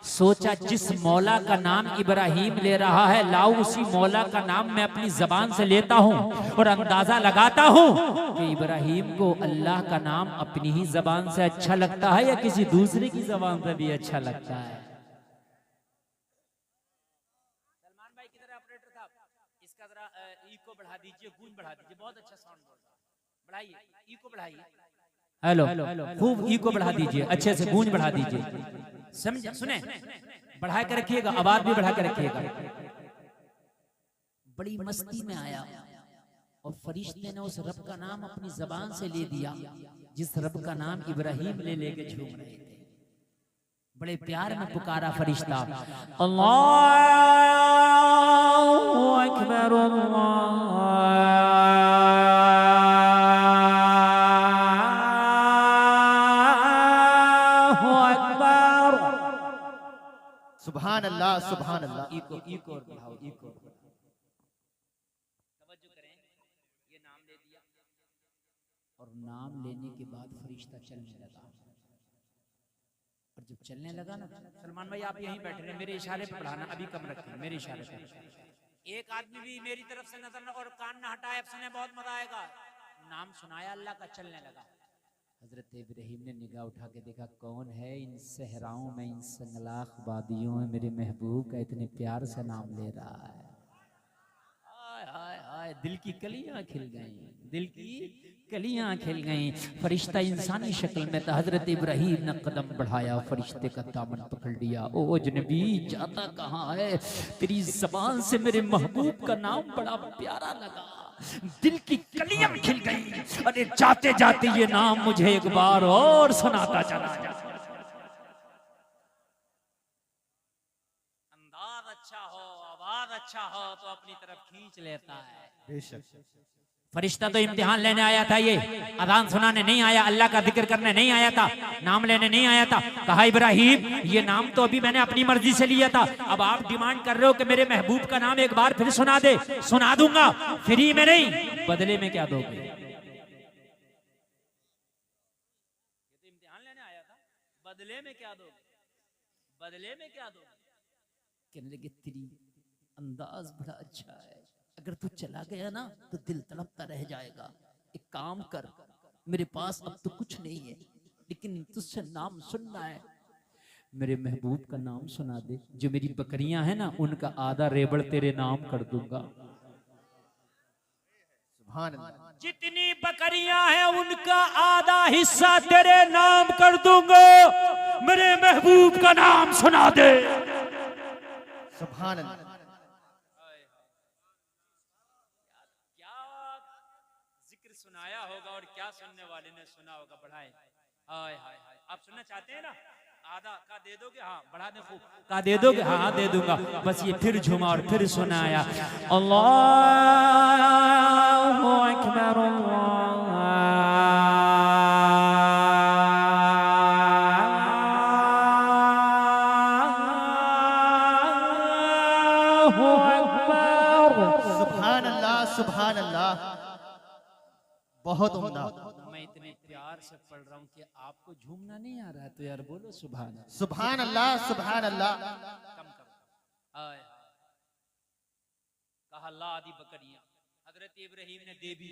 [SPEAKER 1] सोचा जिस मौला का नाम इब्राहिम ले रहा है, लाओ उसी मौला का नाम मैं अपनी जबान से लेता हूँ और अंदाजा लगाता हूँ कि इब्राहिम को अल्लाह का नाम अपनी ही जबान से अच्छा लगता है या किसी दूसरे की जबान से भी अच्छा लगता है। सलमान भाई किधर है ऑपरेटर साहब? इसका जरा इको बढ़ा दीजिए, गूंज बढ़ा दीजिए, बहुत अच्छा साउंड बोल रहा है, बढ़ाइए, इको बढ़ाइए। हेलो, खूब इको बढ़ा दीजिए, अच्छे से गूंज बढ़ा दीजिए, समझ सुने, बढ़ा कर रखिएगा, आवाज भी बढ़ा कर रखिएगा। बड़ी मस्ती में आया और फरिश्ते ने उस रब का नाम अपनी जबान से ले दिया जिस रब का नाम इब्राहिम ले लेके झूम रहे थे। बड़े प्यार में पुकारा फरिश्ता, अल्लाहु अकबर,
[SPEAKER 4] सुभान अल्लाह, सुभान अल्लाह।
[SPEAKER 1] इको इको और बढ़ाओ, इको तवज्जो करें। ये नाम ले दिया और नाम लेने के बाद फरिश्ता चलने लगा और जब चलने लगा ना, सलमान भाई आप यहीं बैठे रहे, मेरे इशारे पे बढ़ाना, अभी कम रखें, मेरे इशारे पे। एक आदमी भी मेरी तरफ से नजर न और कान ना हटाए, सुने, बहुत मजा आएगा। नाम सुनाया अल्लाह का, चलने लगा। हजरत इब्राहिम ने निगाह उठा के देखा, कौन है इन सहराओं में, इन संगलाख वादियों में मेरे महबूब का इतने प्यार से नाम ले रहा है। हाय हाय हाय, दिल की कलियां खिल गईं, दिल की कलियां खिल गईं। फरिश्ता इंसानी शक्ल में था। हजरत इब्राहिम ने कदम बढ़ाया, फरिश्ते का दामन पकड़ लिया। ओ अजनबी, जाता कहाँ है? तेरी जबान से मेरे महबूब का नाम बड़ा प्यारा लगा, दिल की कलियां खिल गई। अरे जाते जाते ये नाम मुझे एक बार और सुनाता चला जा। अंदाज अच्छा हो, आवाज अच्छा हो तो अपनी तरफ खींच लेता है।
[SPEAKER 4] बेशक।
[SPEAKER 1] फरिश्ता तो इम्तिहान लेने आया था, ये अजान सुनाने नहीं आया, अल्लाह का जिक्र करने नहीं आया था, नाम लेने नहीं आया था। कहा इब्राहिम, ये नाम तो अभी मैंने अपनी मर्जी से लिया था, अब आप डिमांड कर रहे हो कि मेरे महबूब का नाम एक बार फिर सुना दे। सुना दूंगा, फ्री में नहीं, बदले में क्या दोगे? इम्तिहान लेने आया था, बदले में क्या दोगे? बदले में क्या दोगे? कहने लगे, तेरी अंदाज बड़ा अच्छा है, अगर तू चला गया ना तो दिल तड़पता रह जाएगा। एक काम कर, मेरे पास अब तो कुछ नहीं है, लेकिन तुझसे नाम सुनना है, मेरे महबूब का नाम सुना दे। जो मेरी बकरियां हैं ना, उनका आधा रेबड़ तेरे नाम कर दूंगा।
[SPEAKER 4] सुभान अल्लाह।
[SPEAKER 1] जितनी बकरियां हैं उनका आधा हिस्सा तेरे नाम कर दूंगा, मेरे महबूब का नाम सुना दे।
[SPEAKER 4] सुभान अल्लाह।
[SPEAKER 1] सुनाया होगा और क्या सुनने वाले ने सुना होगा। बढ़ाए, हाय हाय हाय, आप सुनना चाहते हैं ना? आधा का दे दोगे? हाँ, बढ़ा दे, खूब का दे दोगे? हाँ दे दूंगा। बस ये फिर झुमा और फिर सुनाया, अल्लाहु अकबर, अल्लाहु अकबर।
[SPEAKER 4] सुभान अल्लाह, सुभान अल्लाह। बहुत उम्दा।
[SPEAKER 1] मैं इतने प्यार से पढ़ रहा हूँ कि आपको झूमना नहीं आ रहा है, तो यार बोलो सुभान अल्लाह।
[SPEAKER 4] सुभान अल्लाह, सुभान अल्लाह।
[SPEAKER 1] कम करो। हाय, कहा ला आदि बकरियां, हजरत इब्राहिम ने दे भी।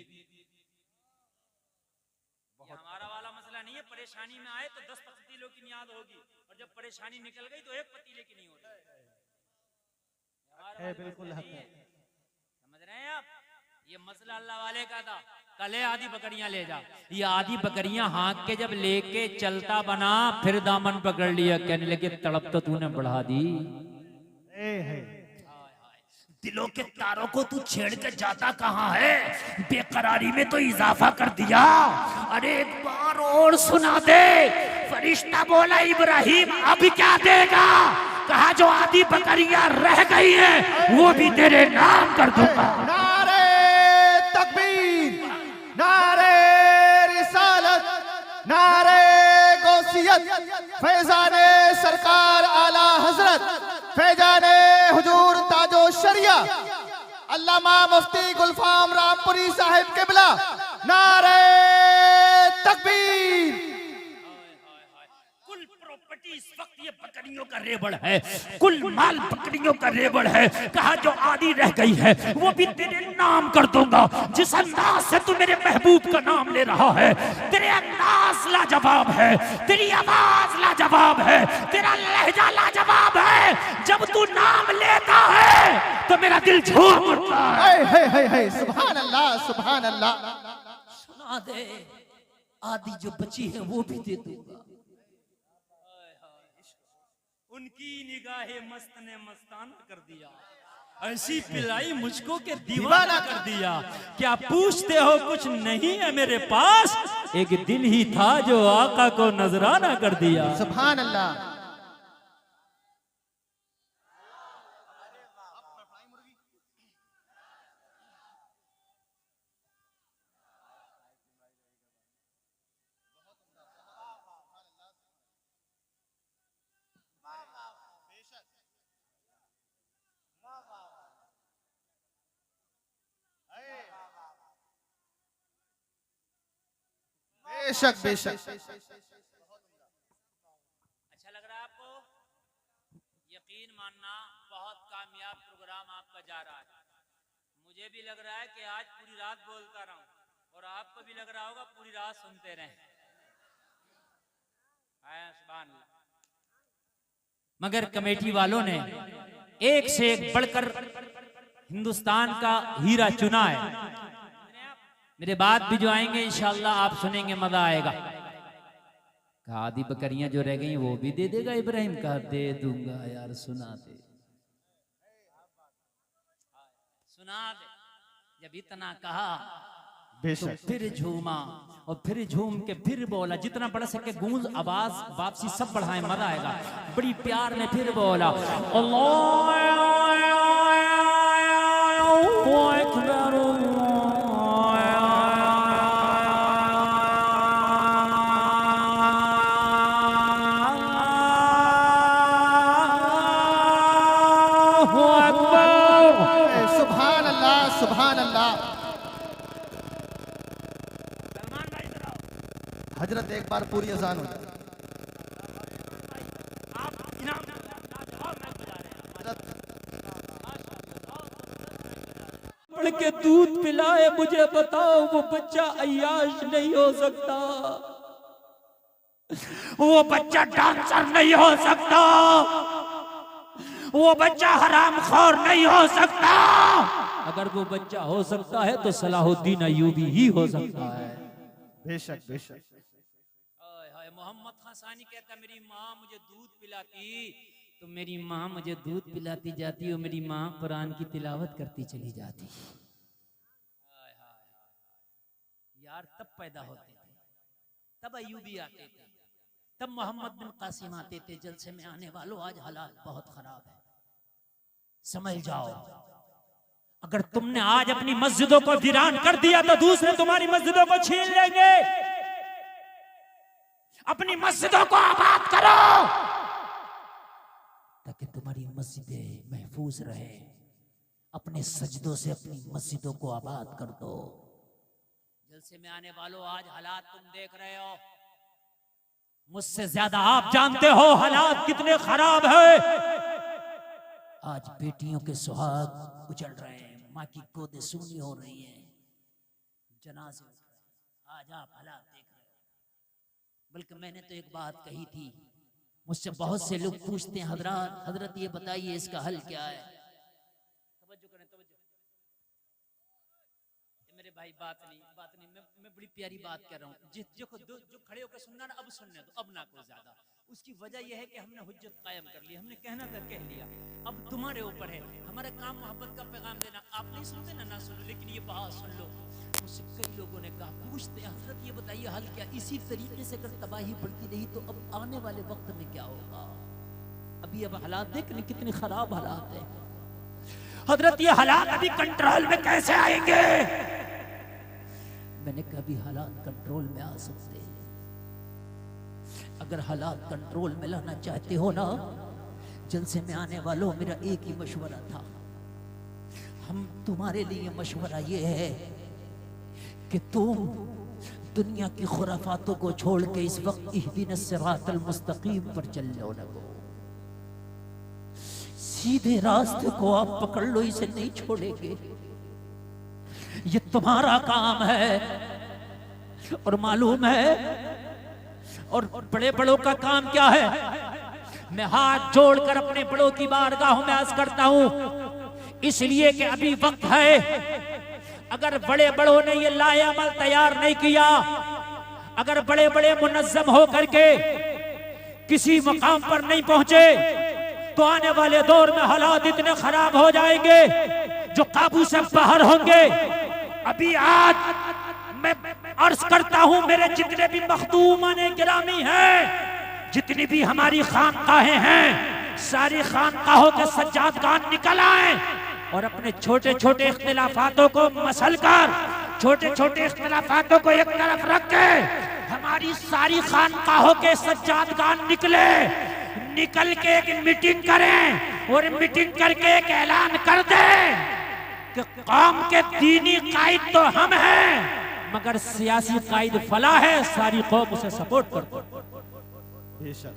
[SPEAKER 1] हमारा वाला मसला नहीं है, परेशानी में आए तो 10 पतीलों की नियाद होगी और जब परेशानी निकल गई तो एक पतीले की नहीं होती।
[SPEAKER 4] बिल्कुल हक है।
[SPEAKER 1] समझ रहे हैं आप? ये मसला अल्लाह वाले का था। कले आदि बकरियां ले जा, ये आदि बकरियां हाँक के जब लेके चलता बना, फिर दामन पकड़ लिया, कहने लगे तड़प तो तूने बढ़ा दी।
[SPEAKER 3] दिलों के तारों को तू छेड़ के जाता कहाँ है? बेकरारी में तो इजाफा कर दिया। अरे एक बार और सुना दे। फरिश्ता बोला, इब्राहिम अब क्या देगा? कहा जो आदि बकरियां रह गई हैं वो भी तेरे नाम कर दूंगा।
[SPEAKER 4] नारे तकबीर, नारे रिसालत, नारे गौसियत, फैजाने सरकार आला हजरत, फैजाने हुजूर ताजो शरिया अल्लामा मुफ्ती गुलफाम रामपुरी साहिब किबला, नारे तकबीर।
[SPEAKER 3] कुल प्रॉपर्टी इस वक्त ये बकरियों का का रेबड़ है, कुल माल बकरियों का रेबड़ है। कहा जो आधी रह गई है वो भी तेरे नाम कर दूंगा। जिस अंदाज से तू मेरे महबूब का नाम ले रहा है, तेरे अंदाज लाजवाब है, तेरी आवाज लाजवाब है, तेरा लहजा लाजवाब है। जब तू नाम लेता है तो मेरा दिल झूम उठता है।
[SPEAKER 4] है सुभान अल्लाह सुभान अल्लाह।
[SPEAKER 3] सुना दे, आधी जो बची है वो भी दे दूंगा।
[SPEAKER 5] उनकी निगाहे मस्त ने मस्ताना कर दिया, ऐसी पिलाई मुझको के दीवाना कर दिया। क्या पूछते हो कुछ नहीं है मेरे पास, एक दिल ही था जो आका को नजराना कर दिया।
[SPEAKER 4] सुभान अल्लाह। बेशक बेशक।
[SPEAKER 1] अच्छा लग रहा है आपको? यकीन मानना बहुत कामयाब प्रोग्राम आपका जा रहा है। मुझे भी लग रहा है कि आज पूरी रात बोलता रहूं और आपको भी लग रहा होगा पूरी रात सुनते रहें। सुभान अल्लाह। मगर कमेटी वालों ने एक से एक बढ़कर हिंदुस्तान का हीरा चुना है। मेरे बाद भी जो आएंगे इंशाअल्लाह आप सुनेंगे, मजा आएगा। कहा आधी बकरियां जो रह गई वो भी दे देगा इब्राहिम? कहा दे दूंगा यार, सुना दे सुना दे। जब इतना कहा तो फिर झूमा और फिर झूम के फिर बोला, जितना बढ़ सके गूंज आवाज वापसी सब बढ़ाए, मजा आएगा। बड़ी प्यार में फिर बोला
[SPEAKER 4] सुभान अल्लाह सुभान अल्लाह। हजरत एक बार पूरी अजान हुई।
[SPEAKER 5] बढ़ के दूध पिलाए, मुझे बताओ वो बच्चा अय्याश नहीं हो सकता,
[SPEAKER 3] वो बच्चा डांसर नहीं हो सकता, वो बच्चा हरामखोर नहीं हो सकता।
[SPEAKER 5] अगर वो बच्चा हो सकता है तो सलाहुद्दीन अय्यूबी ही हो सकता है।
[SPEAKER 4] बेशक बेशक।
[SPEAKER 1] मोहम्मद खान सानी कहता मेरी माँ मुझे दूध पिलाती तो मेरी माँ मुझे दूध पिलाती जाती और मेरी माँ कुरान की तिलावत करती चली जाती। यार तब पैदा होते थे, तब अय्यूबी आते थे, तब मोहम्मद बिन कासिम आते थे। जलसे में आने वालों आज हालात बहुत खराब है, समझ जाओ।
[SPEAKER 3] अगर तुमने आज अपनी मस्जिदों को वीरान कर दिया तो दूसरे तुम्हारी मस्जिदों को छीन लेंगे। अपनी मस्जिदों को आबाद करो
[SPEAKER 1] ताकि तुम्हारी मस्जिदें महफूज रहे। अपने सजदों से अपनी मस्जिदों को आबाद कर दो। जलसे में आने वालों आज हालात तुम देख रहे हो,
[SPEAKER 3] मुझसे ज्यादा आप जानते हो हालात कितने खराब है।
[SPEAKER 1] आज बेटियों के सुहाग उजड़ रहे हैं, माँ की गोदें सूनी हो रही हैं, जनाजे उठ रहे हैं। आज आप हालात देख रहे हो। बल्कि मैंने तो एक बात कही थी, मुझसे बहुत से लोग पूछते हैं हजरत ये बताइए इसका हल क्या है। तवज्जो करें तवज्जो। मेरे भाई बात नहीं मैं बड़ी प्यारी बात कह रहा हूँ। जो खड़े होकर सुनना ना अब सुनने दो, अब ना को ज्यादा। उसकी वजह यह है कि हमने हुज्जत कायम कर ली, हमने कहना था कह लिया। अब तुम्हारे ऊपर है, हमारा काम मोहब्बत का पैगाम देना। आप नहीं सुनते ना सुनो, लेकिन ये बात सुन लो। मुझसे कई लोगों ने कहा, पूछते हैं हजरत ये बताइए हल क्या। इसी तरीके से अगर तबाही बढ़ती रही तो अब आने वाले वक्त में क्या होगा। अभी अब हालात देख कितने खराब हालात है।
[SPEAKER 3] हजरत ये हालात अभी कंट्रोल में कैसे आएंगे।
[SPEAKER 1] मैंने कहा अभी हालात कंट्रोल में आ सकते हैं। अगर हालात कंट्रोल में लाना चाहते हो ना, जलसे में आने वालों मेरा एक ही मशवरा था। हम तुम्हारे लिए मशवरा ये है कि तुम दुनिया की खुराफातों को छोड़ के इस वक्त इहदिनस सिरातल मुस्तकीम पर चल लो लगो।
[SPEAKER 3] सीधे रास्ते को आप पकड़ लो, इसे नहीं छोड़ेंगे। ये तुम्हारा काम है और मालूम है। और बड़े बड़ों का काम क्या है? मैं हाथ जोड़कर अपने बड़ों की बारगाहों में अर्ज करता हूं, इसलिए कि अभी वक्त है। अगर बड़े बड़ों ने ये लाए अमल तैयार नहीं किया, अगर बड़े बड़े मुनज्जम हो करके किसी मुकाम पर नहीं पहुंचे, तो आने वाले दौर में हालात इतने खराब हो जाएंगे जो काबू से बाहर होंगे। अभी आज मैं अर्ज करता हूं, मेरे जितने भी मखदूमान गिरामी हैं, जितनी भी हमारी खानकाहें हैं, सारी खानकाहों के सज्जादगान निकल आए और अपने छोटे छोटे इख्तिलाफातों को मसल कर, छोटे छोटे इख्तिलाफातों को एक तरफ रख के हमारी सारी खानकाहों के सज्जादगान निकल के एक मीटिंग करें और मीटिंग करके एक ऐलान कर दें कि कौम के दीनी कायद तो हम हैं, मगर सियासी कायद फला है, सारी कौम उसे सपोर्ट करती है।
[SPEAKER 4] बेशक।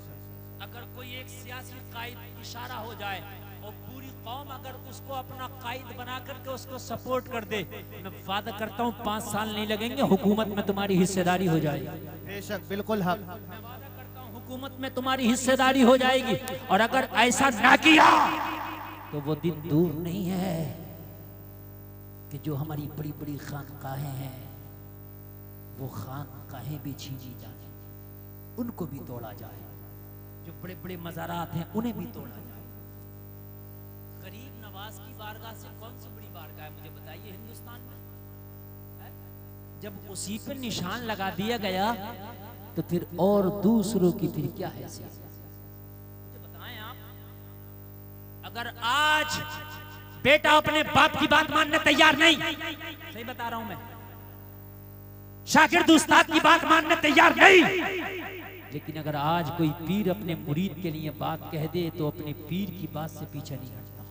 [SPEAKER 3] अगर कोई एक सियासी कायद इशारा हो जाए और पूरी कौम अगर उसको अपना कायद बना करके उसको सपोर्ट कर दे, मैं वादा करता हूँ 5 साल नहीं लगेंगे, हुकूमत में तुम्हारी हिस्सेदारी हो जाएगी।
[SPEAKER 4] बेशक, बिल्कुल हक।
[SPEAKER 3] मैं वादा करता हूँ हुकूमत में तुम्हारी हिस्सेदारी हो जाएगी। और अगर ऐसा ना किया तो वो दिन दूर नहीं है कि जो हमारी बड़ी बड़ी खानकाहें हैं, वो खानकाहें भी छीनी जाए, उनको भी तोड़ा जाए। जो बड़े बड़े मज़ारात हैं उन्हें भी तोड़ा जाए। गरीब नवाज की बारगाह से कौन सी बड़ी बारगाह है, मुझे बताइए हिंदुस्तान में है? जब उसी पर निशान लगा दिया गया तो फिर और दूसरों की फिर क्या हैसियत? मुझे बताएं आप। अगर आज बेटा अपने बाप की बात मानने तैयार नहीं, सही बता रहा हूं मैं, शागिर्द उस्ताद की बात मानने तैयार नहीं, लेकिन अगर आज कोई पीर अपने मुरीद के लिए बात कह दे तो अपने पीर की बात से पीछे नहीं हटता।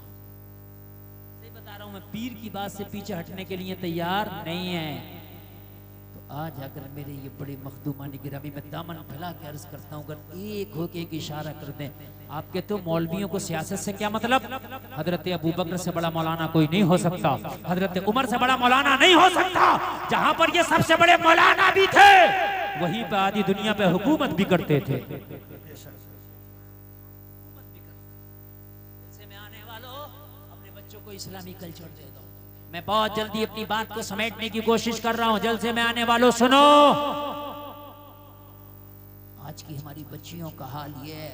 [SPEAKER 3] सही बता रहा हूं मैं, पीर की बात से पीछे हटने के लिए तैयार नहीं है। तो आज अगर मेरे ये बड़े मखदूमानी गिरामी में दामन फैला के अर्ज करता हूं, अगर एक होके एक इशारा कर दें, आप कहते हो मौलवियों को सियासत से क्या मतलब? हजरत अबू बकर से बड़ा मौलाना कोई नहीं हो सकता, हजरत उमर से बड़ा मौलाना नहीं हो सकता। जहां पर ये सबसे बड़े मौलाना भी थे, वहीं पे आधी दुनिया पे हुकूमत भी करते थे। में आने वालों, अपने बच्चों को इस्लामी कल्चर दे दो। मैं बहुत जल्दी अपनी बात को समेटने की कोशिश कर रहा हूं। जल्द से मैं आने वालों सुनो, आज की हमारी बच्चियों का हाल ये है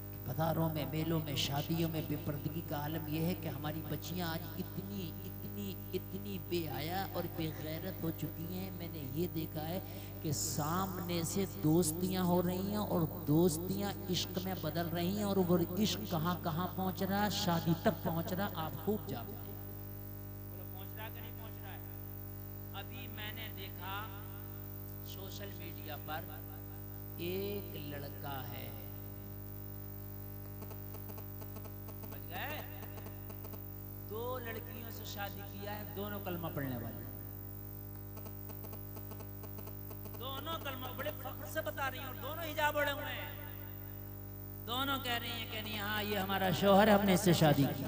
[SPEAKER 3] कि बाजारों में, मेलों में, शादियों में बेपर्दगी का आलम यह है कि हमारी बच्चियां आज इतनी इतनी इतनी बेहया और बेगैरत हो चुकी हैं। मैंने ये देखा है कि सामने से दोस्तियां हो रही हैं और दोस्तियां इश्क में बदल रही हैं, और वो इश्क कहां कहां पहुंच रहा है, शादी तक पहुंच रहा। आप खूब जानते हैं पहुंच रहा कि नहीं पहुंच रहा है। अभी मैंने देखा सोशल मीडिया पर एक लड़का है, समझ गए, 2 लड़कियों से शादी किया है, दोनों कलमा पढ़ने वाले, दोनों कलमा, बड़े फख्र से बता रही हैं, और दोनों हिजाब ओढ़े हुए हैं। दोनों कह रही हैं कि नहीं, हाँ ये हमारा शौहर, हमने इससे शादी की।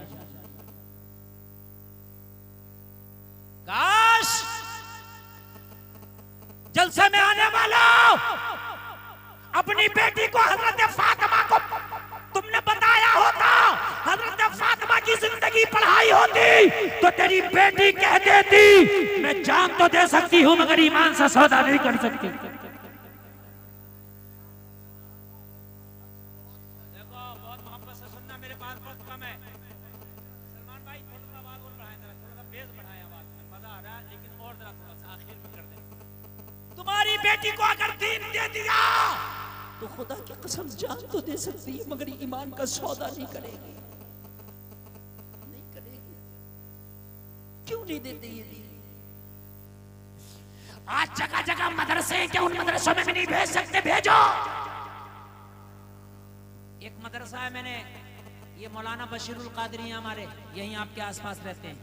[SPEAKER 3] काश जलसे में आने वाला अपनी बेटी को हजरत फातिमा को तुमने बताया होता, हजरत फातिमा की जिंदगी पढ़ाई होती तो तेरी बेटी कह देती, मैं जान तो दे सकती हूं मगर ईमान से सौदा नहीं कर सकती। देखो बहुत मोहब्बत से सुनना, मेरे पास बहुत कम है। सलमान भाई थोड़ा सा आवाज और बढ़ाएं, थोड़ा सा बेस बढ़ाएं आवाज में, मजा आ रहा है, लेकिन और जरा थोड़ा सा आखिर में कर दे। तुम्हारी बेटी को अगर दीन दे दिया तो खुदा की कसम जान तो दे सकती है मगर ईमान का सौदा नहीं करेगी, नहीं करेगी। क्यों नहीं देते ये दीन? आज जगह जगह मदरसे हैं, क्या उन मदरसों में भी नहीं भेज सकते? भेजो। एक मदरसा है, मैंने ये मौलाना बशीरुल कादरी हमारे यहीं आपके आसपास रहते हैं,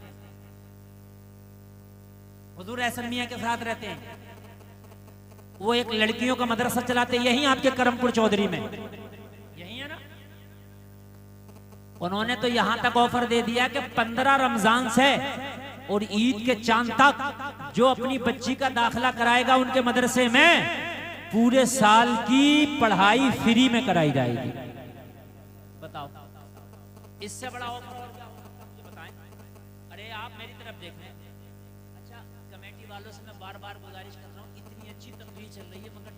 [SPEAKER 3] हुजूर एहसन मियां के साथ रहते हैं। वो एक लड़कियों का मदरसा चलाते, यहीं आपके करमपुर चौधरी में, यही है ना।
[SPEAKER 1] उन्होंने तो यहां तक ऑफर दे दिया कि 15 रमजान से और ईद के चांद तक जो अपनी बच्ची का दाखिला कराएगा उनके मदरसे में, पूरे साल की पढ़ाई फ्री में कराई जाएगी। बताओ इससे बड़ा ऑफर और क्या होगा? मुझे बताएं। अरे आप मेरी तरफ देख लें। अच्छा, कमेटी वालों से मैं बार बार गुजारिश कर रहा हूँ, इतनी अच्छी तकरीर चल रही है मगर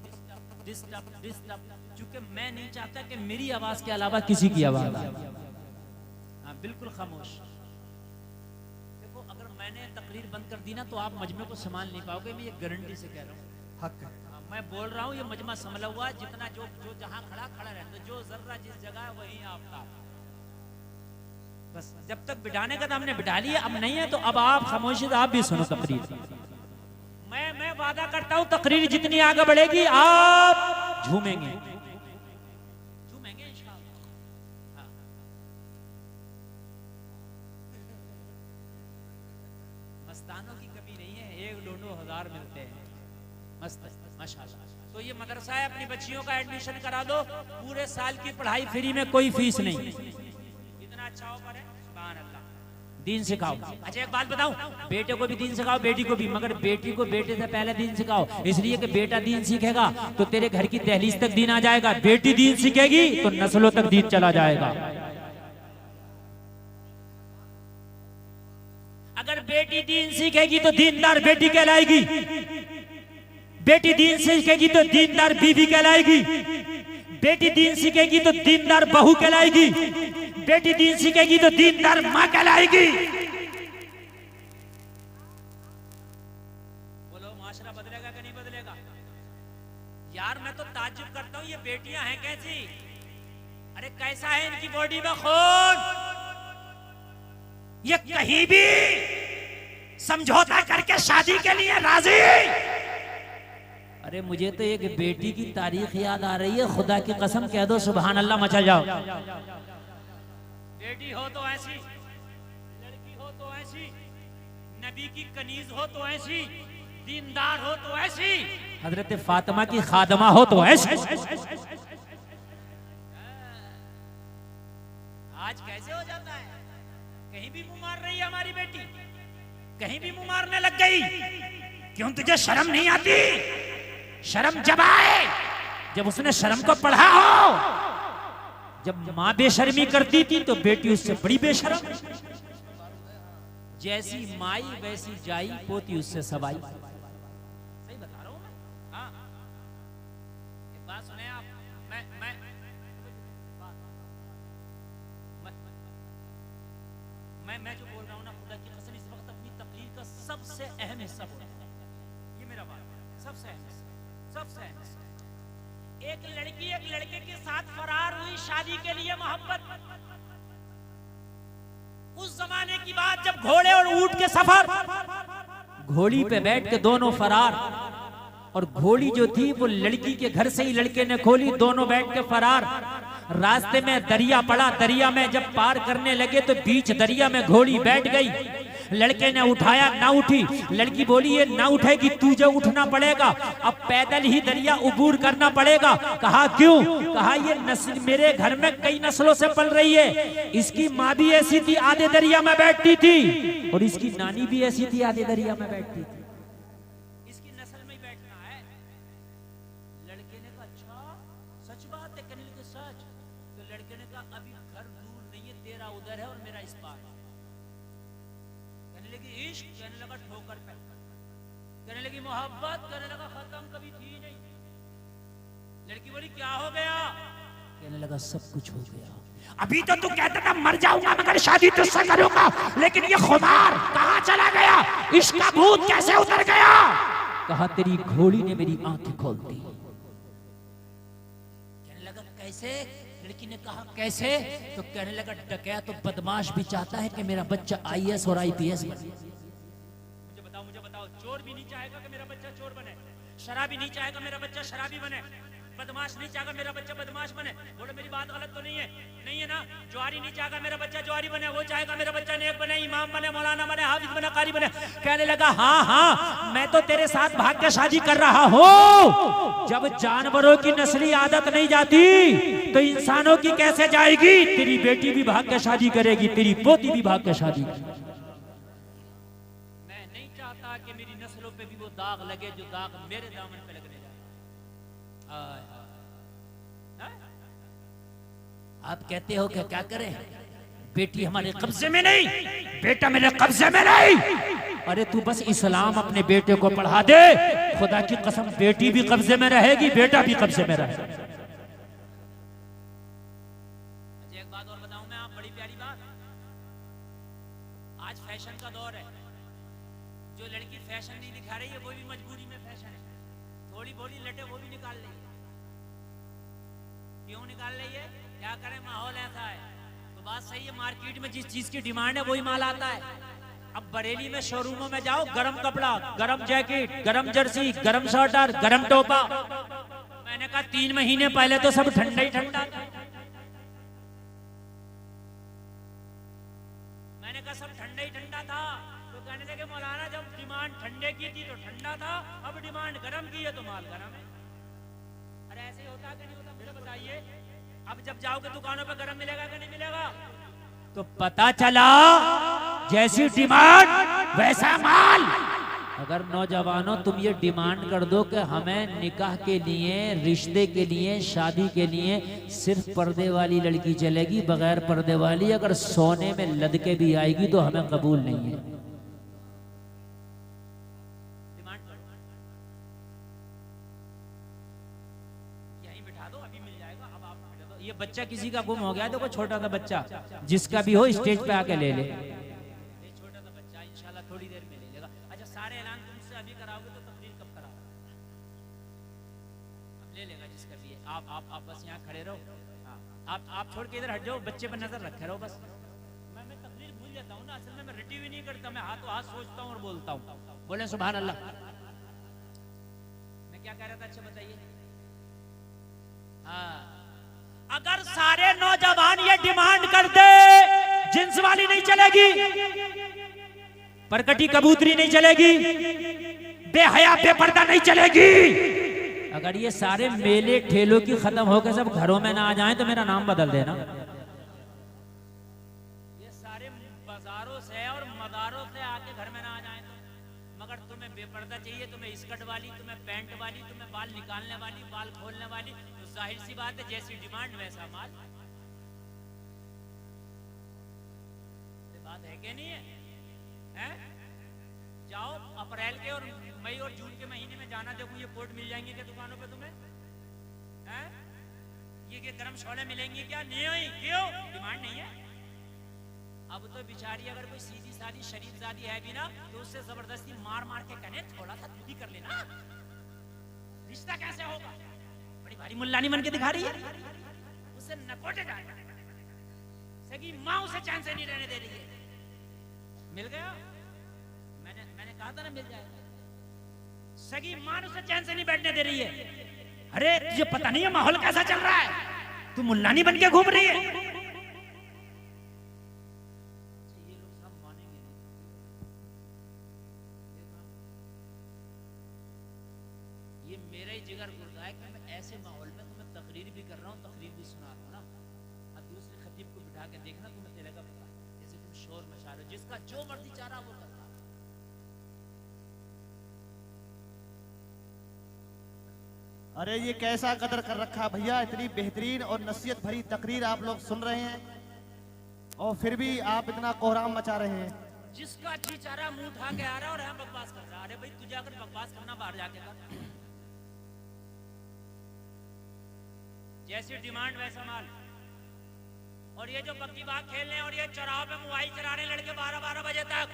[SPEAKER 1] डिस्टर्ब, क्योंकि मैं नहीं चाहता कि मेरी आवाज के अलावा किसी की आवाज आए। हाँ बिल्कुल खामोश। देखो अगर मैंने तकरीर बंद कर दी ना तो आप मजमे को संभाल नहीं पाओगे, मैं ये गारंटी से कह रहा हूँ।
[SPEAKER 4] हक है।
[SPEAKER 1] मैं बोल रहा हूँ ये मजमा संभला हुआ, जितना जो जहां खड़ा रहता, जो जर्रा जिस जगह है वहीं आपका। बस जब तक बिठाने का तो हमने बिठा लिया, अब नहीं है तो अब आप खामोशी से आप भी सुनो तकरीर। मैं वादा करता हूँ तकरीर जितनी आगे बढ़ेगी आप झूमेंगे इंशाअल्लाह। हाँ। मस्तानों की कमी नहीं है, 1-2 मिलते हैं। मस्त माशाल्लाह। तो ये मदरसा है, अपनी बच्चियों का एडमिशन करा दो, पूरे साल की पढ़ाई फ्री में, कोई फीस नहीं। इतना अच्छा ऑफर है, सुभान अल्लाह। दीन सिखाओ। अच्छा एक बात बताऊं, बेटे को भी दीन सिखाओ, बेटी को भी, मगर बेटी को बेटे से पहले दीन सिखाओ, इसलिए कि बेटा दीन सीखेगा तो तेरे घर की दहलीज तक दीन आ जाएगा, बेटी दीन सीखेगी तो नस्लों तक दीन चला जाएगा। अगर बेटी दीन सीखेगी तो दीनदार बेटी कहलाएगी, बेटी दीन सीखेगी तो दीनदार बीवी कहलाएगी, बेटी दीन सीखेगी तो दीनदार बहू कहलाएगी, बेटी दीन सीखेगी तो दीनदार मां कहलाएगी। बोलो माशरा बदलेगा कि नहीं बदलेगा? यार मैं तो ताज्जुब करता हूं, ये बेटियां हैं कैसी? अरे कैसा है इनकी बॉडी में खून?
[SPEAKER 3] ये कहीं भी समझौता करके शादी के लिए राजी।
[SPEAKER 1] अरे मुझे तो एक बेटी की तारीख याद आ रही है, खुदा की कसम कह दो सुभान अल्लाह मचा जाओ। बेटी हो तो ऐसी, लड़की हो तो ऐसी, नबी की कनीज हो तो ऐसी, दीनदार हो तो ऐसी, हजरत फातिमा की खादमा हो तो ऐसी। आज कैसे हो जाता है? कहीं भी मुंह मार रही है हमारी बेटी, कहीं भी मुंह मारने लग गई।
[SPEAKER 3] क्यों तुझे शर्म नहीं आती? शर्म जब आए जब उसने शर्म को पढ़ा हो।
[SPEAKER 1] जब माँ बेशर्मी करती थी तो बेटी उससे बड़ी बेशर्म। जैसी माई वैसी जाई, पोती उससे सवाई। सही बता रहा हूं मैं। हाँ एक बात सुने आप, मैं जो बोल रहा हूं ना, खुदा की कसम इस वक्त अपनी तकरीर का सबसे अहम हिस्सा बोल रहा हूं। ये मेरा बात है, सबसे अहम हिस्सा। एक लड़की एक लड़के के साथ फरार हुई शादी के लिए, मोहब्बत। उस जमाने की बात जब घोड़े और ऊंट के सफर, घोड़ी पे बैठ के दोनों फरार, और घोड़ी जो थी वो लड़की के घर से ही लड़के ने खोली, दोनों बैठ के फरार। रास्ते में दरिया पड़ा, दरिया में जब पार करने लगे तो बीच दरिया में घोड़ी बैठ गई। लड़के ने उठाया, ना उठी। लड़की बोली ये ना उठेगी, तुझे उठना पड़ेगा, अब पैदल ही दरिया उबूर करना पड़ेगा। कहा क्यों? कहा ये नस्ल मेरे घर में कई नस्लों से पल रही है। इसकी माँ भी ऐसी थी, आधे दरिया में बैठती थी, और इसकी नानी भी ऐसी थी, आधे दरिया में बैठती थी। इसकी नस्ल में ही बैठना है। लड़के ने कहा अच्छा सच बात है? कहने लगे सच। तो लड़के ने कहा अभी घर दूर नहीं है, तेरा उधर है और मेरा इस पार। कहने लगी इश्क, कहने लगा ठोकर पे, कहने लगी मोहब्बत, कहने लगा खत्म कभी थी नहीं। लड़की बोली क्या हो गया? कहने लगा सब कुछ हो गया।
[SPEAKER 3] अभी तो तू कहता था मर जाऊंगा मगर शादी तुझसे करूंगा, लेकिन ये खुमार कहाँ चला गया? इश्क का भूत कैसे उतर गया?
[SPEAKER 1] कहा तेरी घोड़ी ने मेरी आंखें खोल दी। कहने लगा कैसे? लड़की ने कहा कैसे? तो कहने लगा डकैत तो बदमाश भी चाहता है कि मेरा बच्चा IAS और IPS बने। मुझे बताओ, चोर भी नहीं चाहेगा कि मेरा बच्चा चोर बने, शराबी नहीं चाहेगा मेरा बच्चा शराबी बने,
[SPEAKER 3] बदमाश नहीं चाहेगा मेरा बच्चा बदमाश बने, बोले मेरी बात गलत तो नहीं है? नहीं है ना। ज्वारी नहीं चाहेगा मेरा बच्चा ज्वारी बने, वो चाहेगा मेरा बच्चा नेक बने, इमाम बने, मौलाना बने, हाफिज बने, कारी बने। कहने लगा हाँ हाँ मैं तो तेरे साथ भाग के शादी कर रहा हूँ। जब जानवरों की नस्ली आदत नहीं जाती तो इंसानों की कैसे जाएगी? तेरी बेटी भी भाग के शादी करेगी, तेरी पोती भी भाग के शादी करेगी। मैं नहीं चाहता कि मेरी नस्लों पे भी वो दाग लगे जो दाग मेरे दामन पे लगने जाए। आप कहते हो कि क्या करें? बेटी हमारे कब्जे में नहीं, बेटा मेरे कब्जे में नहीं। अरे तू बस इस्लाम अपने बेटे को पढ़ा दे, खुदा की कसम बेटी भी कब्जे में रहेगी, बेटा भी कब्जे में रहेगा। एक बात और बताऊं मैं, आप बड़ी प्यारी बात, आज फैशन का दौर है। जो लड़की फैशन नहीं दिखा रही है वो भी मजबूरी में फैशन है, थोड़ी बोली लटे वो भी निकाल रही है। क्यों निकाल रही है? क्या करें, माहौल ऐसा है। तो बात सही है, मार्केट में जिस चीज की डिमांड है वही माल आता है। अब बरेली में शोरूमों में जाओ, गरम कपड़ा, गरम जैकेट, गरम जर्सी, गरम स्वेटर, गरम टोपा। मैंने कहा 3 महीने पहले तो सब ठंडा ही ठंडा था। मैंने कहा सब ठंडा ही ठंडा था। तो कहने लगे मौलाना जब डिमांड ठंडे की थी तो ठंडा था, अब डिमांड गरम की है तो माल गरम है। अरे ऐसे होता कि नहीं होता मुझे बताइए। अब जब जाओगे दुकानों पे गरम मिलेगा कि नहीं मिलेगा? तो पता चला जैसी डिमांड वैसा माल। अगर नौजवानों तुम ये डिमांड कर दो कि हमें निकाह के लिए, रिश्ते के लिए, शादी के लिए सिर्फ पर्दे वाली लड़की चलेगी, बगैर पर्दे वाली अगर सोने में लद के भी आएगी तो हमें कबूल नहीं है। ये बच्चा किसी का गुम हो गया, देखो छोटा सा बच्चा, जिसका भी हो स्टेज पे आके ले ले। ये छोटा सा बच्चा इंशाल्लाह थोड़ी देर में ले लेगा। अच्छा सारे ऐलान तुमसे अभी कराओगे तो तकरीर कब कराओगे? अब ले लेगा जिसका भी है। आप बस यहाँ खड़े रहो। आप छोड़ के इधर हट जाओ, बच्चे पर नजर रखे रहो बस। मैं तकरीर भूल जाता हूँ ना, असल में मैं रिटी भी नहीं करता, मैं हाथों हाथ सोचता हूँ और बोलता हूँ। बोले सुभान अल्लाह। मैं क्या कह रहा था, अच्छा बताइए। हाँ, अगर सारे नौजवान ये डिमांड कर दे, जिन्स वाली नहीं चलेगी, परकटी कबूतरी नहीं चलेगी, बेहया बेपर्दा नहीं चलेगी। अगर ये सारे मेले ठेलों की खत्म होकर सब घरों में ना आ जाएं तो मेरा नाम बदल देना। ये सारे बाजारों से और मदारों से आके घर में ना आ जाएं तो, मगर तुम्हें बेपर्दा चाहिए, तुम्हें स्कर्ट वाली, तुम्हें पैंट वाली, तुम्हें बाल निकालने वाली, बाल खोलने वाली, जाहिर सी बात है जैसी डिमांड वैसा माल। बात है कि नहीं है? हैं? जाओ अप्रैल के और मई और जून के महीने में जाना, देखो ये कोट मिल जाएंगे क्या दुकानों पे तुम्हें? हैं? ये गरम शोले मिलेंगे क्या? नहीं, क्यों? डिमांड नहीं है। अब तो बेचारी अगर कोई सीधी सादी शरीफजादी है भी ना तो उससे जबरदस्ती मार मार के कहने थोड़ा सा तू भी कर लेना, रिश्ता कैसे होगा? भारी मुल्लानी मन के दिखा रही है, उसे नकोटे डाल, सगी माँ उसे चैन से नहीं रहने दे रही है। मिल गया? मैंने कहा था ना मिल जाएगा। सगी माँ उसे चैन से नहीं बैठने दे रही है। अरे तुझे पता नहीं है माहौल कैसा चल रहा है, तू मुल्लानी बन के घूम रही है। ये लोग सब मानेंगे नहीं। ये मेरा ही जिगर गुर्दा है कि मैं ऐसे माहौल में तुम्हें तकरीर भी कर रहा हूँ, तकरीर भी सुना रहा हूँ ना। अब दूसरे खतीब को बिठा के देखना, तुम्हें तेरेगा पता जैसे तुम शोर मचा रहे हो, जिसका जो मर्जी चाह रहा वो कर रहा।
[SPEAKER 4] अरे ये कैसा कदर कर रखा भैया, इतनी बेहतरीन और नसीहत भरी तकरीर आप लोग सुन रहे हैं और फिर भी आप इतना कोहराम मचा रहे हैं।
[SPEAKER 3] जिसका जी चाह रहा मुंह उठा के आ रहा और हम बकवास कर रहा। अरे भाई तुझे अगर बकवास करना बाहर जाके कर, जैसी डिमांड वैसा माल। और ये जो बक्की बाग खेलने और ये चौराहों पे मोबाइल चला रहे लड़के 12-12 बजे तक,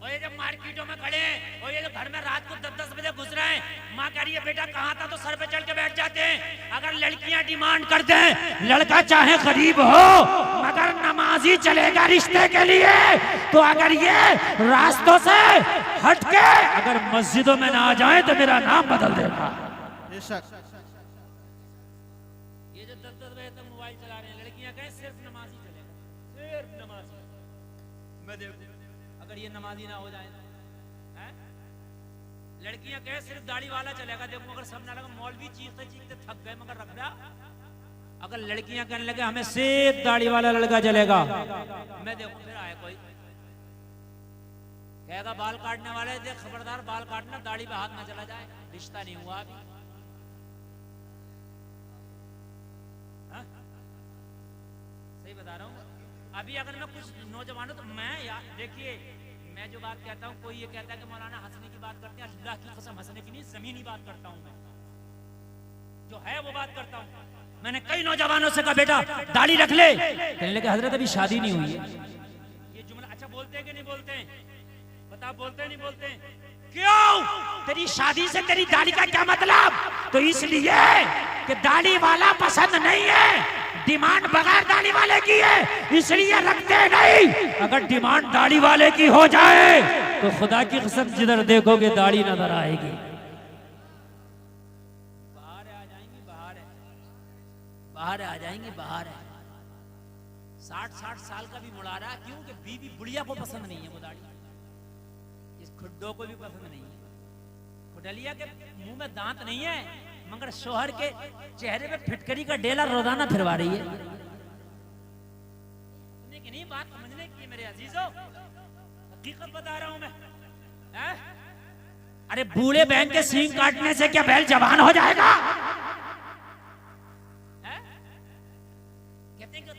[SPEAKER 3] और ये जब मार्केटों में खड़े हैं और ये जो घर में रात को 10-10 बजे घुस रहे हैं, माँ कह रही है बेटा कहाँ था तो सर पे चढ़ के बैठ जाते हैं। अगर लड़कियां डिमांड करते हैं, लड़का चाहे गरीब हो मगर नमाजी चलेगा रिश्ते के लिए, तो अगर ये रास्तों से हट के अगर मस्जिदों में ना आ जाए तो मेरा नाम बदल देगा।
[SPEAKER 4] बेशक
[SPEAKER 1] ये जो 10-10 बजे तक मोबाइल चला रहे हैं लड़कियां कहें सिर्फ नमाजी चलेगा, सिर्फ नमाजी। मैं देखो अगर ये नमाजी ना हो जाए हैं? लड़कियां कहें सिर्फ दाढ़ी वाला चलेगा, देखो अगर सब ना लगा मौलवी चीखते चीखते थक गए मगर रख रहा। अगर लड़कियां कहने लगे हमें सिर्फ दाढ़ी वाला लड़का चलेगा, मैं देखो फिर आए कोई कहेगा बाल काटने वाले देख खबरदार बाल काटना, दाढ़ी पे हाथ ना चला जाए, रिश्ता नहीं हुआ अभी। हाँ? सही बता रहा हूँ। अभी अगर मैं कुछ नौजवानों तो मैं यार देखिए मैं जो बात कहता हूँ, कोई ये कहता है कि मौलाना हंसने की बात करते हैं, अल्लाह की कसम हंसने की नहीं जमीनी बात करता हूँ मैं, जो है वो बात करता हूँ। मैंने कई नौजवानों से कहा बेटा दाढ़ी रख ले, कहने लगे हजरत अभी शादी नहीं हुई है। ये जुमला अच्छा बोलते हैं कि नहीं बोलते हैं? बता बोलते नहीं बोलते हैं? क्यों? तेरी शादी से तेरी दाढ़ी का क्या मतलब? तो इसलिए कि दाढ़ी वाला पसंद नहीं है, डिमांड बगैर दाढ़ी वाले की है, इसलिए रखते नहीं। अगर डिमांड दाढ़ी वाले की हो जाए तो खुदा की कसम जिधर देखोगे दाढ़ी नजर आएगी। बाहर आ जाएंगे बाहर है। 60-60 साल का भी मुड़ा रहा, क्यों कि बीवी बुढ़िया को पसंद नहीं है वो दाढ़ी, इस खुड्डों को भी पसंद नहीं है। खुडलिया के मुंह में दांत नहीं है मगर शोहर के चेहरे पे फिटकरी का डेला रोजाना फिरवा रही है। कि नहीं बात समझने की मेरे अजीजों, हकीकत बता रहा हूं मैं। अरे बूढ़े बैंक के सींग काटने से क्या बैल जवान हो जाएगा?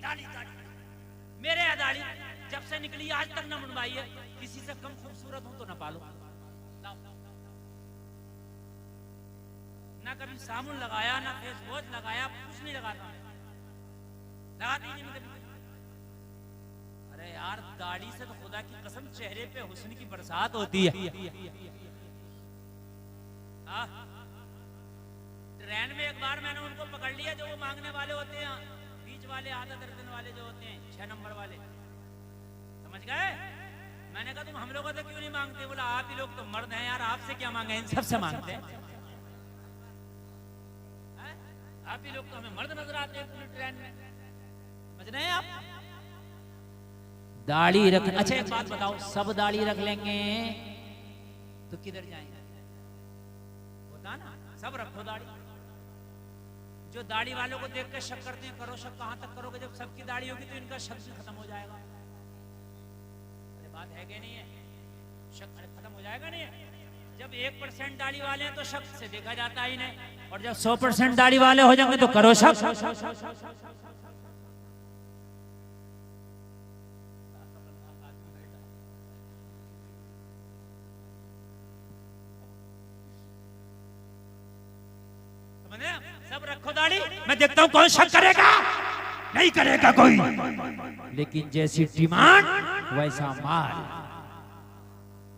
[SPEAKER 1] दाढ़ी मेरे है दाढ़ी जब से निकली आज तक न मुंडवाई है, किसी से कम खूबसूरत हूं तो न पालो, ना कभी साबुन लगाया ना फेस वॉश लगाया, कुछ नहीं लगाता, लगाती नहीं मैं कभी। अरे यार दाढ़ी से तो खुदा की कसम चेहरे पे हुस्न की बरसात होती है। ट्रेन में एक बार मैंने उनको पकड़ लिया जो वो मांगने वाले होते हैं, बीच वाले आधा दर्जन वाले जो होते हैं 6 नंबर वाले, समझ गए? मैंने कहा तुम हम लोगों से क्यों नहीं मांगते? बोला आप ही लोग तो मर्द हैं यार, आपसे क्या मांगे, इन सबसे मांगते हैं। आप ही लोग तो हमें मर्द नजर आते हैं पूरी ट्रेन में, समझ रहे हैं आप? दाढ़ी रख, अच्छा एक बात बताओ, सब दाढ़ी रख लेंगे तो किधर जाएंगे? होता ना, सब रखो दाढ़ी। जो दाढ़ी वालों को देख के शक करते हैं, करो शक, कहां तक करोगे? जब सबकी दाढ़ी होगी तो इनका शक भी खत्म हो जाएगा। अरे बात है कि नहीं है? शक खत्म हो जाएगा नहीं है? जब 1% दाढ़ी वाले हैं तो शक से देखा जाता ही नहीं, और जब 100% दाढ़ी वाले हो जाएंगे तो करो शक। सब रखो दाढ़ी, मैं देखता हूं कौन शक करेगा, नहीं करेगा कोई, लेकिन जैसी डिमांड वैसा माल।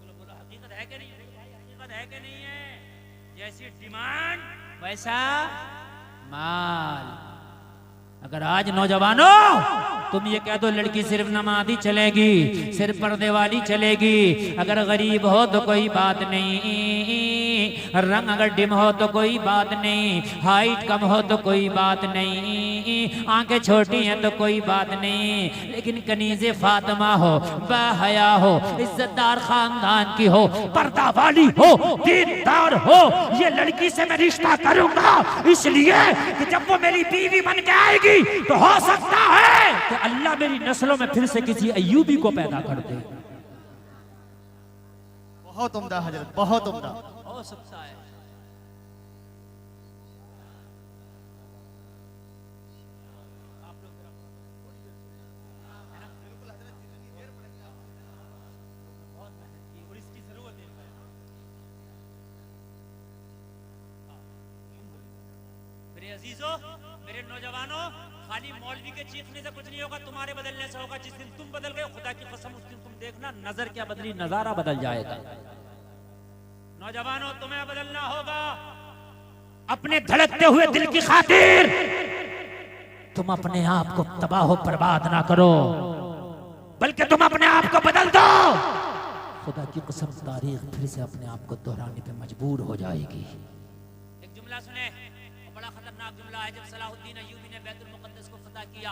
[SPEAKER 1] बोलो हकीकत है कि नहीं? हकीकत है कि नहीं है? जैसी डिमांड वैसा माल। अगर आज नौजवानों तुम ये कह दो लड़की सिर्फ नमाज़ी चलेगी, सिर्फ पर्दे वाली चलेगी, अगर गरीब हो तो कोई बात नहीं, रंग अगर डिम हो तो कोई बात नहीं, हाइट कम हो तो कोई बात नहीं, आंखें छोटी हैं तो कोई बात नहीं, लेकिन कनीज़े फातिमा हो, बाहया हो, इज्जतदार खानदान की हो, पर्दा वाली हो, दीनदार हो, ये लड़की से मैं रिश्ता करूंगा इसलिए कि जब वो मेरी बीवी बन के आएगी तो हो सकता है कि अल्लाह मेरी नस्लों में फिर से किसी अय्यूबी को पैदा कर दे।
[SPEAKER 4] बहुत उम्दा हजरत, बहुत उम्दा।
[SPEAKER 1] हो सकता है। मेरे अजीजों, मेरे नौजवानों, खाली मौलवी के चीखने से कुछ नहीं होगा, तुम्हारे बदलने से होगा। जिस दिन तुम बदल गए खुदा की कसम उस दिन तुम देखना नजर क्या बदली, नजारा बदल जाएगा। नौजवानों तुम्हें बदलना होगा अपने धड़कते हुए दिल की खातिर। तुम अपने आप को तबाह बर्बाद ना करो, बल्कि तुम अपने आप को बदल दो। खुदा की कसम तारीख फिर से अपने आप को दोहराने पे मजबूर हो जाएगी। एक जुमला सुने, बड़ा खतरनाक जुमला है। जब सलाहुद्दीन अय्यूबी ने बैतुल मुक़द्दस को फतह किया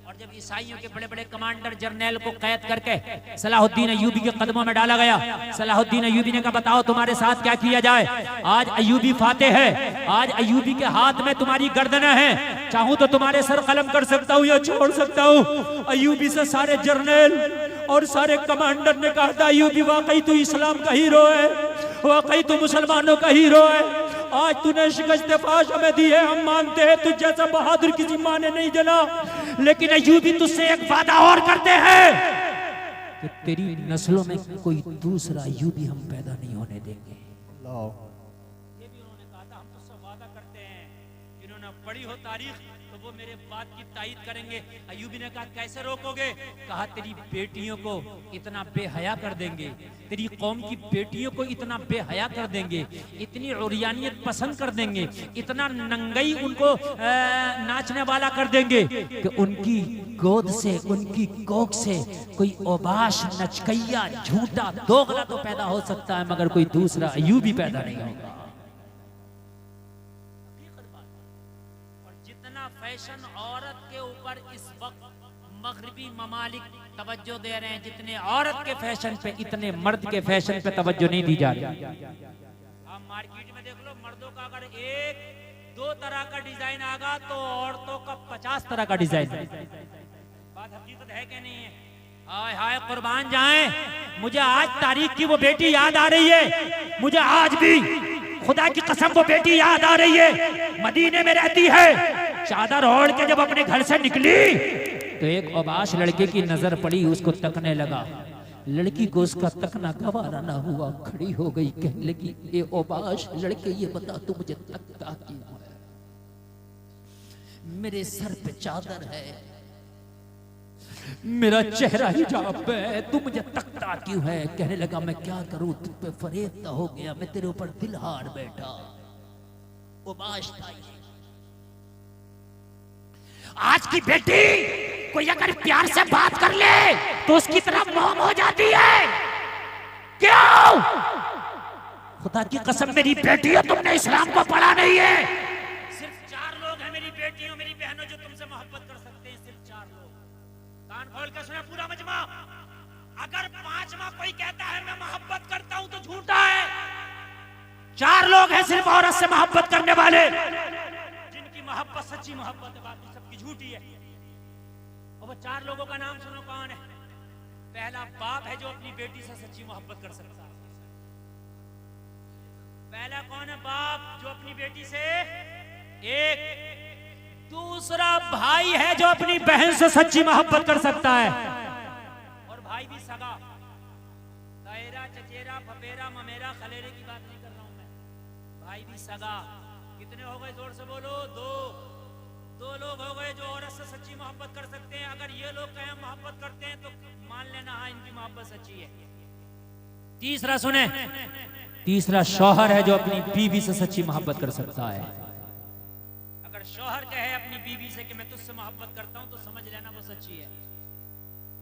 [SPEAKER 1] और जब ईसाइयों के बड़े बड़े कमांडर जर्नैल को कैद करके सलाहुद्दीन अय्यूबी के कदमों में डाला गया, सलाहुद्दीन अय्यूबी ने कहा बताओ तुम्हारे साथ क्या किया जाए। आज अय्यूबी फातेह है, आज अय्यूबी के हाथ में तुम्हारी गर्दनें हैं, चाहूं तो तुम्हारे सर कलम कर सकता हूं या छोड़ सकता हूं। अय्यूबी से सारे जर्नैल और सारे कमांडर ने कहा था अय्यूबी वाकई तू इस्लाम का हीरो है, वाकई तू मुसलमानों का हीरो है, आज तूने शिकस्त फाश हमें दी है, हम मानते हैं तुझ जैसा बहादुर किसी माँ ने नहीं जना, लेकिन अय्यूबी तुझसे एक वादा और करते हैं कि तेरी नस्लों में कोई दूसरा अय्यूबी हम पैदा नहीं होने देंगे।
[SPEAKER 5] ये भी उन्होंने कहा था हम तुझसे वादा करते हैं, जिन्होंने पढ़ी हो तारीख तो वो मेरे बात की तायीद करेंगे। अय्यूबी ने कहा कैसे रोकोगे? कहा तेरी बेटियों को इतना बेहया कर देंगे, तेरी कौम की बेटियों को इतना बेहया कर देंगे, इतनी उरियानियत पसंद कर देंगे, इतना नंगई उनको नाचने वाला कर देंगे कि उनकी गोद से, उनकी कोख से कोई ओबाश, नचकैया, झूठा, दोगला तो पैदा हो सकता है मगर कोई दूसरा अय्यूबी पैदा नहीं होगा। फैशन औरत के ऊपर इस वक्त मगरिबी ममालिक तवज्जो दे रहे हैं, जितने औरत के फैशन पे इतने मर्द के फैशन पे तवज्जो नहीं दी जा रही। आप मार्केट में देख लो, मर्दों का अगर एक दो तरह का डिजाइन आगा तो औरतों का 50 तरह का डिजाइन। बात हकीकत है कि नहीं है? हाय हाय कुर्बान जाएं, मुझे आज तारीख की वो बेटी याद आ रही है, मुझे आज भी खुदा की कसम वो बेटी याद आ रही है, मदीने में रहती है, चादर ओढ़ के जब अपने घर से निकली तो एक ओबाश लड़के की नजर पड़ी, उसको तकने लगा, लड़की को उसका तकना गवारा ना हुआ, खड़ी हो गई, कहने लगी ए ओबाश लड़के ये बता तू मुझे तकता क्यों है? मेरे सर पे चादर है, मेरा चेहरा हिजाब है, तू मुझे तकता क्यों है? कहने लगा मैं क्या करूं, तुझ पे फरेब हो गया, मैं तेरे ऊपर दिल हार बैठा। ओबाश था। आज की बेटी कोई अगर प्यार से बात कर ले तो उसकी तरफ मोम हो जाती है। क्यों? खुदा की कसम मेरी बेटी है, तुमने इस्लाम को पढ़ा नहीं है। सिर्फ 4 लोग हैं मेरी बेटियों, मेरी बहनों जो तुमसे मोहब्बत कर सकते हैं, सिर्फ 4 लोग। कान खोल के सुने पूरा मजमा। अगर 5वां कोई कहता है मैं मोहब्बत करता हूं तो झूठा है। 4 लोग हैं सिर्फ औरत से मोहब्बत करने वाले, जिनकी मोहब्बत सच्ची मोहब्बत है, बाकी सबकी झूठी है। और वो 4 लोगों का नाम सुनो कौन है? पहला बाप है जो अपनी बेटी से सच्ची मोहब्बत कर सकता है। पहला कौन है? बाप जो अपनी बेटी से एक। दूसरा भाई है जो अपनी बहन से सच्ची मोहब्बत कर सकता है, और भाई भी सगा। दायरा, चचेरा, फपेरा, ममेरा, खलेरे की बात नहीं कर रहा हूं मैं, भाई भी सगा। कितने हो गए? जोर से बोलो। 2 लोग हो गए जो औरत से सच्ची मोहब्बत कर सकते हैं। अगर ये लोग कहें मोहब्बत करते हैं तो मान लेना हाँ इनकी मोहब्बत सच्ची है। तीसरा सुने, तीसरा शौहर है जो अपनी बीवी से सच्ची मोहब्बत कर सकता है। अगर शौहर कहे अपनी बीवी से कि मैं तुझसे मोहब्बत करता हूं तो समझ लेना वो सच्ची है।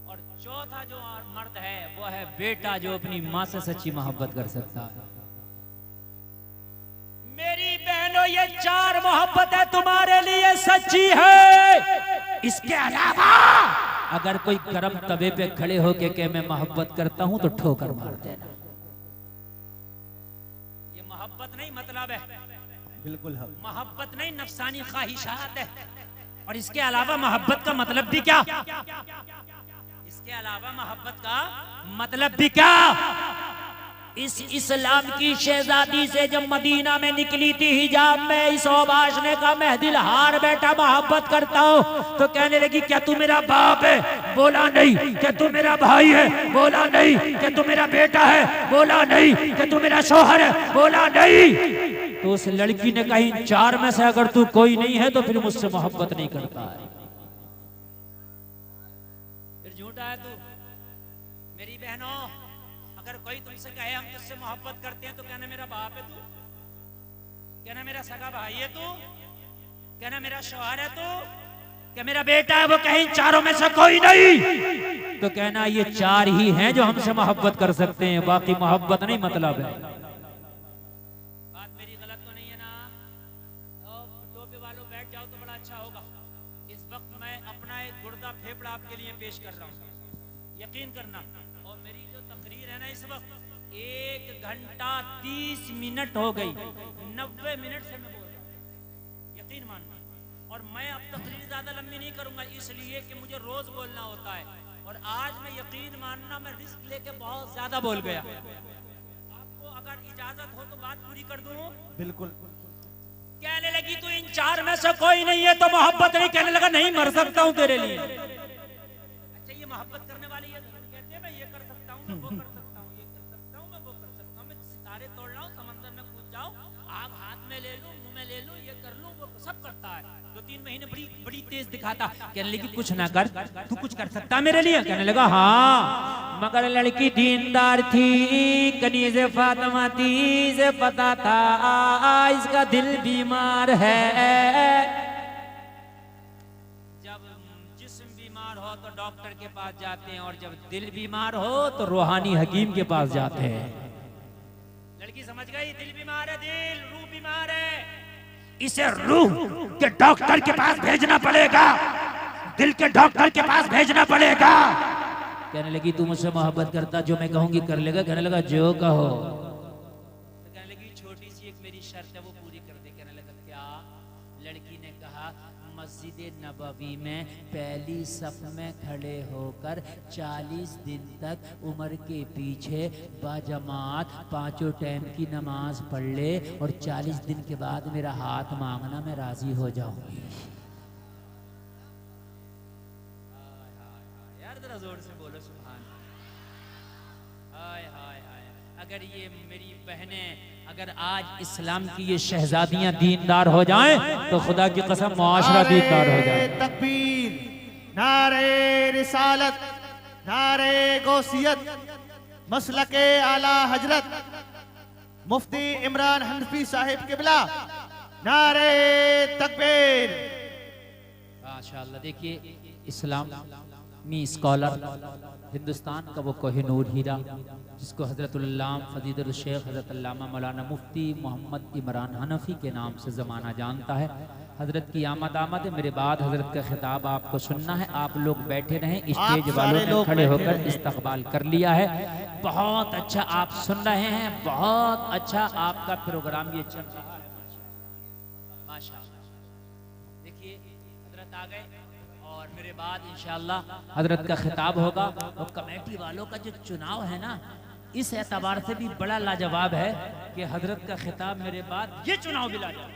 [SPEAKER 5] और चौथा जो मर्द है वो है बेटा जो अपनी माँ से सच्ची मोहब्बत कर सकता है। मेरी बहनों ये 4 मोहब्बतें तुम्हारे लिए सच्ची है। इसके अलावा अगर कोई गरम तवे पे खड़े होके के मैं मोहब्बत करता हूं तो ठोकर मार देना। ये मोहब्बत नहीं मतलब है,
[SPEAKER 4] बिल्कुल है।
[SPEAKER 1] मोहब्बत नहीं, नफसानी ख्वाहिशात है। और इसके अलावा मोहब्बत का मतलब भी क्या? इसके अलावा मोहब्बत का मतलब भी क्या? इस इस्लाम की शहजादी से जब मदीना में निकली थी हिजाब में, इस ओबाश ने कहा मैं दिल हार बैठा मोहब्बत करता हूँ। तो कहने लगी क्या तू मेरा बाप है? बोला नहीं। क्या तू मेरा भाई है? बोला नहीं। क्या तू मेरा बेटा है? बोला नहीं। क्या तू मेरा शौहर है? बोला नहीं। तो उस लड़की ने कहा इन 4 में से अगर तू कोई नहीं है तो फिर मुझसे मोहब्बत नहीं करता है, फिर झूठा है तू। मेरी बहनों, अगर कोई तुमसे कहे हम तुझसे मोहब्बत करते हैं तो कहना मेरा बाप है तू, कहना मेरा सगा भाई है तू, कहना मेरा शौहर है तू, क्या मेरा बेटा है? वो कहीं 4 में से कोई नहीं तो कहना ये 4 ही हैं जो हमसे मोहब्बत कर सकते हैं, बाकी मोहब्बत नहीं मतलब है। बात मेरी गलत तो नहीं है ना?
[SPEAKER 3] टोपे वालों बैठ जाओ तो बड़ा अच्छा होगा। इस वक्त मैं अपना एक गुर्दा फेफड़ा आपके लिए पेश कर रहा हूँ, यकीन करना। और मेरी जो तकरीर है ना इस वक्त 1 घंटा 30 मिनट हो गई, 90 मिनट से मैं बोल रहा हूँ, यकीन मानना। और मैं अब तकरीर ज्यादा लंबी नहीं करूंगा, इसलिए कि मुझे रोज बोलना होता है। और आज मैं यकीन मानना मैं रिस्क लेके बहुत ज्यादा बोल गया। आपको अगर इजाजत हो तो बात पूरी कर दूं।
[SPEAKER 4] बिल्कुल।
[SPEAKER 3] कहने लगी तू इन 4 में से कोई नहीं है तो मोहब्बत नहीं। कहने लगा नहीं, मर सकता हूँ तेरे लिए। अच्छा, ये मोहब्बत करने वाली है, कहते हैं मैं ये कर सकता हूँ, मैं वो कर सकता हूँ, ये कर सकता हूँ, मैं वो कर सकता हूँ, मैं सितारे तोड़ लाऊं, समंदर में कूद जाऊं, आग हाथ में ले लूं, मुंह में ले लूं, ये कर लूं, वो सब करता है। 2-3 महीने बड़ी तेज दिखाता। कहने लगी कुछ ना कर, तू कुछ कर सकता मेरे लिए। कहने लगा हाँ, मगर लड़की दीनदार थी, कनीज़ फातिमा थी, इसे पता था इसका दिल बीमार है। जब जिस्म बीमार हो तो डॉक्टर के पास जाते हैं, और जब दिल बीमार हो तो रूहानी हकीम के पास जाते हैं। लड़की समझ गई, दिल बीमार है, दिल रूह बीमार है, इसे रूह के डॉक्टर के पास भेजना पड़ेगा, दिल के डॉक्टर के पास भेजना पड़ेगा। कहने लगी तू मुझसे मोहब्बत करता, जो मैं कहूंगी कर लेगा। कहने लगा जो कहो। तो कहने लगी छोटी सी एक मेरी शर्त है, वो पूरी कर दे। कहने लगा क्या? लड़की ने कहा मस्जिद नबवी में पहली सफ में खड़े होकर 40 दिन तक उमर के पीछे बाजमात 5 टाइम की नमाज पढ़ ले, और 40 दिन के बाद मेरा हाथ मांगना, मैं राजी हो जाऊंगी। यार जरा जोर से बोलो सुभान। हाय हाय हाय। अगर ये मेरी बहनें, अगर आज इस्लाम की ये शहजादियां दीनदार हो जाएं तो खुदा की कसम मुआशरा दीनदार हो जाए।
[SPEAKER 4] तकबीर, नारे रिसालत, नारे गौसियत, मसलके आला हजरत मुफ्ती इमरान हनफी साहिब किबला, नारे तकबीर।
[SPEAKER 3] माशाअल्लाह। देखिए इस्लामी स्कॉलर, हिंदुस्तान का वो कोहिनूर हीरा, जिसको हज़रतुल्लाम फजीलुल शेख हज़रत अल्लामा मौलाना मुफ्ती मोहम्मद इमरान हनफी के नाम से ज़माना जानता है। हज़रत की आमद है, मेरे बाद हज़रत का खिताब आपको सुनना है। आप लोग बैठे रहें, स्टेज वालों ने खड़े होकर इस्तकबाल कर लिया है। बहुत अच्छा आप सुन रहे हैं, बहुत अच्छा आपका प्रोग्राम ये चल रहा है, माशाअल्लाह। देखिए हज़रत आ गए, और मेरे बाद इंशाअल्लाह हजरत का खिताब होगा। और कमेटी वालों का जो चुनाव है ना, इस एतबार से भी बड़ा लाजवाब है कि हजरत का खिताब मेरे बाद ये चुनाव भी लाजवाब।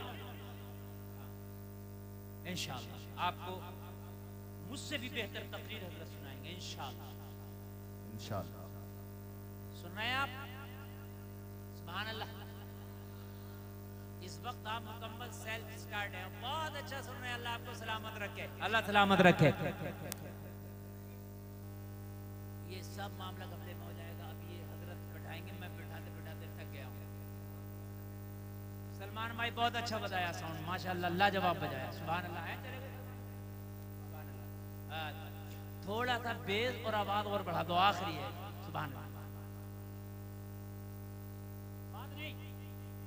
[SPEAKER 3] इंशाअल्लाह आपको मुझसे भी बेहतर तकरीर हजरत सुनाएंगे इंशाअल्लाह।
[SPEAKER 4] इंशाअल्लाह
[SPEAKER 3] सुन रहे हैं आप? सुभान अल्लाह। इस वक्त आप मुकम्मल सेल्फ स्टार्ट है, बहुत अच्छा सुन रहे हैं। अल्लाह आपको सलामत रखे, अल्लाह सलामत रखे। ये सब मामला कमरे में हो जाएगा। अब ये हजरत बैठाएंगे, मैं बैठाते बैठाते थक गया हूँ। सलमान भाई बहुत अच्छा बताया, साउंड माशाअल्लाह लाजवाब बजाया। सुभान अल्लाह है, चलेगा? सुभान अल्लाह। थोड़ा सा बेस और आवाज और बढ़ा दो, आखिरी है। सुभान अल्लाह।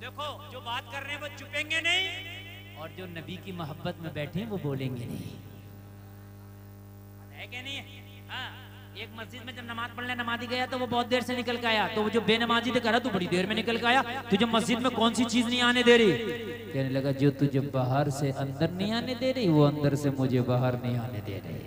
[SPEAKER 3] देखो जो बात कर रहे हैं वो चुपेंगे नहीं, और जो नबी की मोहब्बत में बैठे हैं वो बोलेंगे नहीं, है क्या नहीं है? हाँ, एक मस्जिद में जब नमाज पढ़ने नमाजी गया तो वो बहुत देर से निकल के आया, तो वो जो बेनमाजी ने करा तो बड़ी देर में निकल के आया। तुझे मस्जिद में कौन सी चीज नहीं आने दे रही? कहने लगा जो तुझे बाहर से अंदर नहीं आने दे रही, वो अंदर से मुझे बाहर नहीं आने दे रही।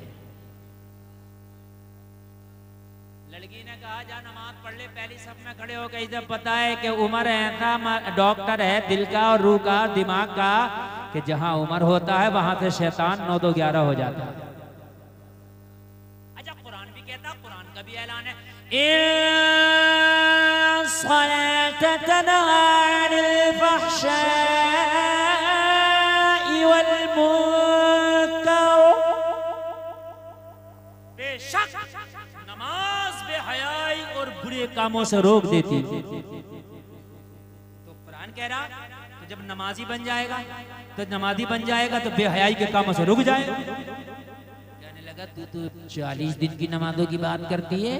[SPEAKER 3] लड़की ने कहा जा नमाज पढ़ ले, पहली सब में खड़े हो गए। जब पता है कि उमर ऐसा डॉक्टर है दिल का और रूह का दिमाग का, कि जहां उमर होता है वहां से शैतान 9 2 11 हो जाता है। अच्छा कुरान भी कहता, कुरान का भी ऐलान है, बेशक नमाज बेहयाई और बुरे कामों से रोक देती। तो कुरान कह रहा तो जब नमाजी बन जाएगा तो नमाजी बन जाएगा तो बेहयाई के कामों से रुक जाएगा। कहने
[SPEAKER 1] लगा तू तो 40 दिन की नमाजों की बात करती है,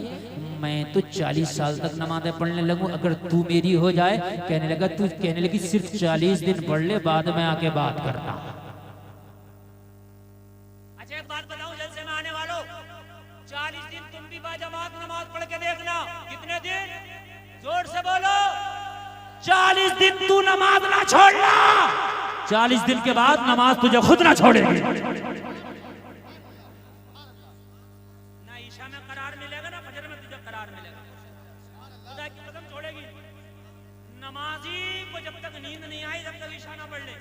[SPEAKER 1] मैं तो 40 साल तक नमाजें पढ़ने लगूं अगर तू मेरी हो जाए। कहने लगी सिर्फ 40 दिन पढ़ ले, बाद में आके बात करना।
[SPEAKER 3] अच्छा एक बात बताऊं जलसे में आने वालों, 40 दिन तुम भी बाजमात नमाज पढ़ के देखना। कितने दिन? जोर से बोलो। 40 दिन तू नमाज ना छोड़ना, 40 दिन के बाद नमाज तुझे खुद ना छोड़ेगी। ना ईशा में करार मिलेगा ना फजर में तुझे करार मिलेगा। खुदा की कसम छोड़ेगी। नमाजी को जब तक नींद नहीं आई तब तक ईशा ना पढ़ ले।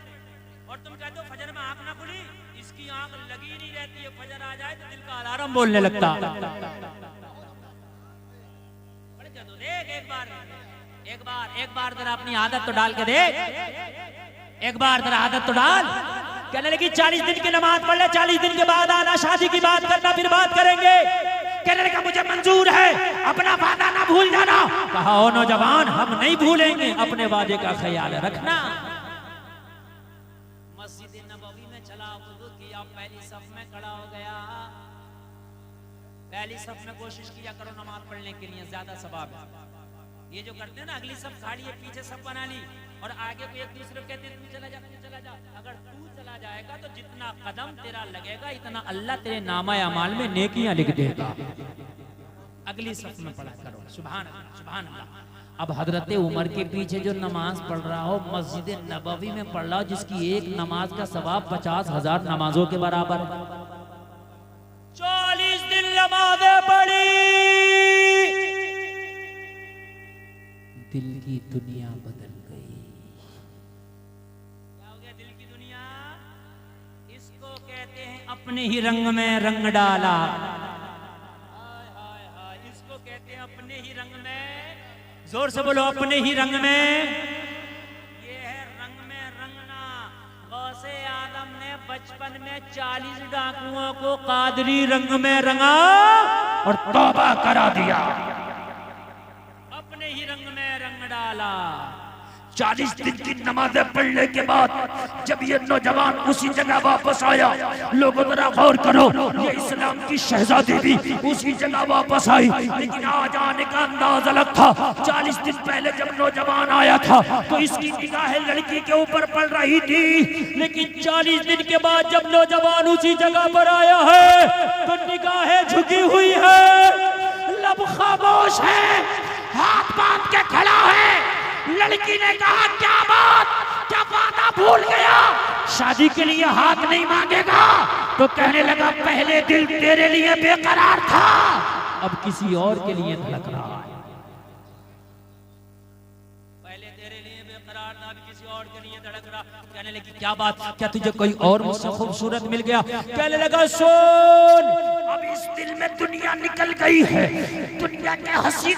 [SPEAKER 3] और तुम कहते हो फजर में आंख ना खुली, इसकी आंख लगी नहीं रहती है, फजर आ जाए तो दिल का अलार्म बोलने लगता। पढ़ के तो देख एक बार जरा अपनी आदत तो डाल के देख, एक बार जरा आदत तो डाल। कहने लगी 40 दिन की नमाज पढ़ ले, 40 दिन के बाद आना, शादी की बात करना, फिर बात करेंगे। कहने लगा मुझे मंजूर है, अपना वादा ना भूल जाना। कहा ओ नौजवान, हम नहीं भूलेंगे, अपने वादे का ख्याल रखना। मस्जिद नबवी में चला, वुजू किया, पहली सफ में खड़ा हो गया। पहली सफ में कोशिश किया करो नमाज पढ़ने के लिए, ज्यादा सवाब है। ये जो करते हैं ना, अगली सब खाड़ी है, पीछे सब बना ली और आगे को एक दूसरे को कहते हैं तू चला जा, तू चला जा। अगर तू चला जाएगा तो जितना कदम तेरा लगेगा इतना अल्लाह तेरे नामा अमाल में नेकियां लिख देगा। अगली सब में पढ़ा करो। सुभान अल्लाह, सुभान अल्लाह। अब हजरत उमर के पीछे जो नमाज पढ़ रहा हो, मस्जिद नबवी में पढ़ रहा हो, जिसकी एक नमाज का सवाब 50,000 नमाजों के बराबर। 40 दिन नमाज़ें पढ़ी, दिल की दुनिया बदल गई। क्या हो गया दिल की दुनिया? इसको कहते हैं अपने ही रंग में रंग डाला। हाय हाय हाय, इसको कहते हैं अपने ही रंग में, जोर से बोलो, अपने ही रंग में। ये है रंग में रंगना। गौसे आदम ने बचपन में 40 डाकुओं को कादरी रंग में रंगा और तौबा करा दिया। अपने ही रंग में रंग डाला। 40 दिन की नमाज़ें पढ़ने के बाद जब ये नौजवान उसी जगह वापस आया, लोगों जरा गौर करो, ये इस्लाम की शहजादी भी उसी जगह वापस आई, लेकिन आज आने का अंदाज अलग था। 40 दिन पहले जब नौजवान आया था तो इसकी निगाहें लड़की के ऊपर पड़ रही थी, लेकिन 40 दिन के बाद जब नौजवान उसी जगह पर आया है तो निगाहें झुकी हुई है, लब खामोश है, हाथ बांध के खड़ा है। लड़की ने कहा क्या बात, क्या वादा भूल गया, शादी के लिए हाथ नहीं मांगेगा? तो कहने लगा पहले दिल तेरे लिए बेकरार था, अब किसी और के लिए धड़क रहा है। पहले तेरे लिए बेकरार था, अब किसी और के लिए धड़क रहा। कहने लगी क्या बात, क्या तुझे कोई और मुझसे खूबसूरत मिल गया? कहने लगा सुन, अब इस दिल में दुनिया निकल गई है, दुनिया के हसीन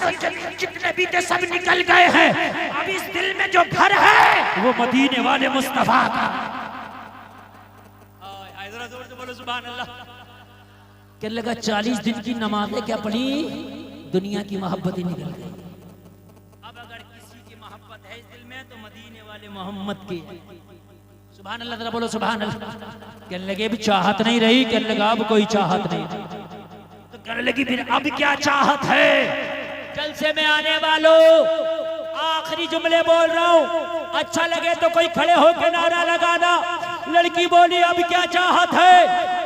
[SPEAKER 3] जितने भी थे सब निकल गए हैं। अब इस दिल में जो घर है वो मदीने वाले मुस्तफा का। जरा जोर से बोलो सुभान अल्लाह। कहने लगा 40 दिन की नमाज़ें क्या पढ़ी, दुनिया की मोहब्बत ही निकल गई। अब अगर किसी की मोहब्बत है इस दिल में तो मदीने वाले मोहम्मद की। सुभान अल्लाह, जरा बोलो सुभान अल्लाह। कहने लगे भी चाहत नहीं रही, कहने लगा अब कोई चाहत नहीं। तो कहने लगी फिर अब क्या चाहत है? जलसे में आने वालों, आखिरी जुमले बोल रहा हूँ, अच्छा लगे तो कोई खड़े होकर नारा लगाना। लड़की बोली अब क्या चाहत है?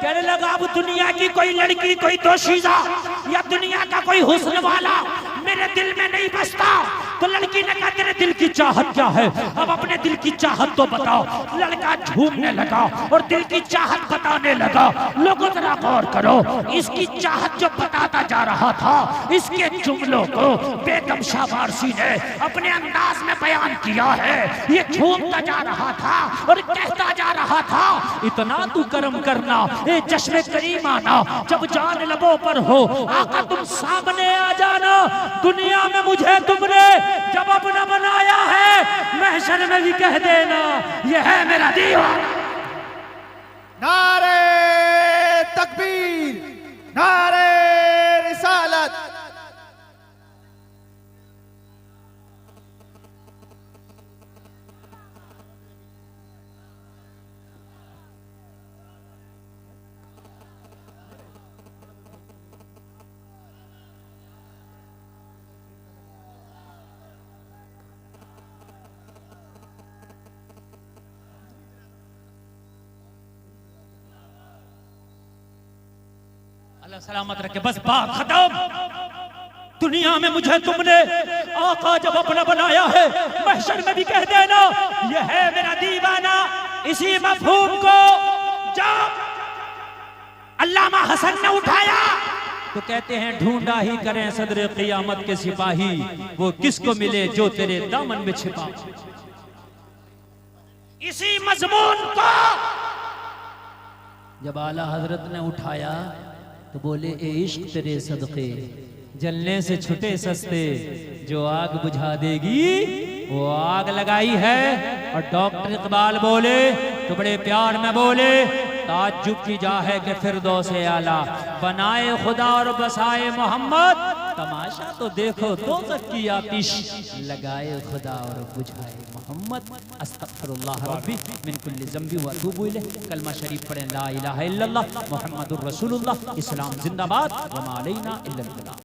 [SPEAKER 3] कहने लगा अब दुनिया की कोई लड़की, कोई दोशीज़ा या दुनिया का कोई हुस्न वाला मेरे दिल में नहीं बसता। तो लड़की ने कहा तेरे दिल की चाहत क्या है, अब अपने दिल की चाहत तो बताओ। लड़का झूमने लगा और दिल की चाहत बताने लगा। लोगों जरा गौर करो, इसकी चाहत जो बताता जा रहा था, इसके जुमलों को बेगम शाह वारसी ने अपने अंदाज में बयान किया है। ये झूमता जा रहा था और कहता जा रहा था इतना तू करम करना, ए जश्न करीम आना, जब जान लबों पर हो आका तुम सामने आ जाना। दुनिया में मुझे तुमने जब अपना बनाया है, महशर में भी कह देना ये है मेरा दीवाना।
[SPEAKER 4] नारे तकबीर, नारे रिसालत।
[SPEAKER 3] अल्लाह सलामत रखे। बस बात खत्म। दुनिया में मुझे तुमने आका जब अपना बनाया है, महशर में भी कह देना ये है मेरा दीवाना। इसी मफहूम को जब अल्लामा हसन ने उठाया तो कहते हैं ढूंढा ही करें सदर क़ियामत के सिपाही, वो किसको मिले जो तेरे दामन में छिपा। इसी मजमून को जब आला हजरत ने उठाया तो बोले ए इश्क तेरे सदके
[SPEAKER 1] जलने से छुटे सस्ते, जो आग बुझा देगी वो आग लगाई है। और डॉक्टर इकबाल बोले तो बड़े प्यार में बोले, ताज्जुब की जा है कि फिरदौस आला बनाए खुदा और बसाए मोहम्मद, तमाशा तो देखो दोज़ख की आतिश लगाए खुदा और बुझाए मोहम्मद। अस्तगफिरुल्लाह रब्बी मिन कुल्लि ज़ंबि व अतूबु इलैह। कलमा शरीफ पढ़ें ला इलाहा इल्लल्लाह मुहम्मदुर रसूलुल्लाह। इस्लाम जिंदाबाद व मा अलैना इल्लल बलाग।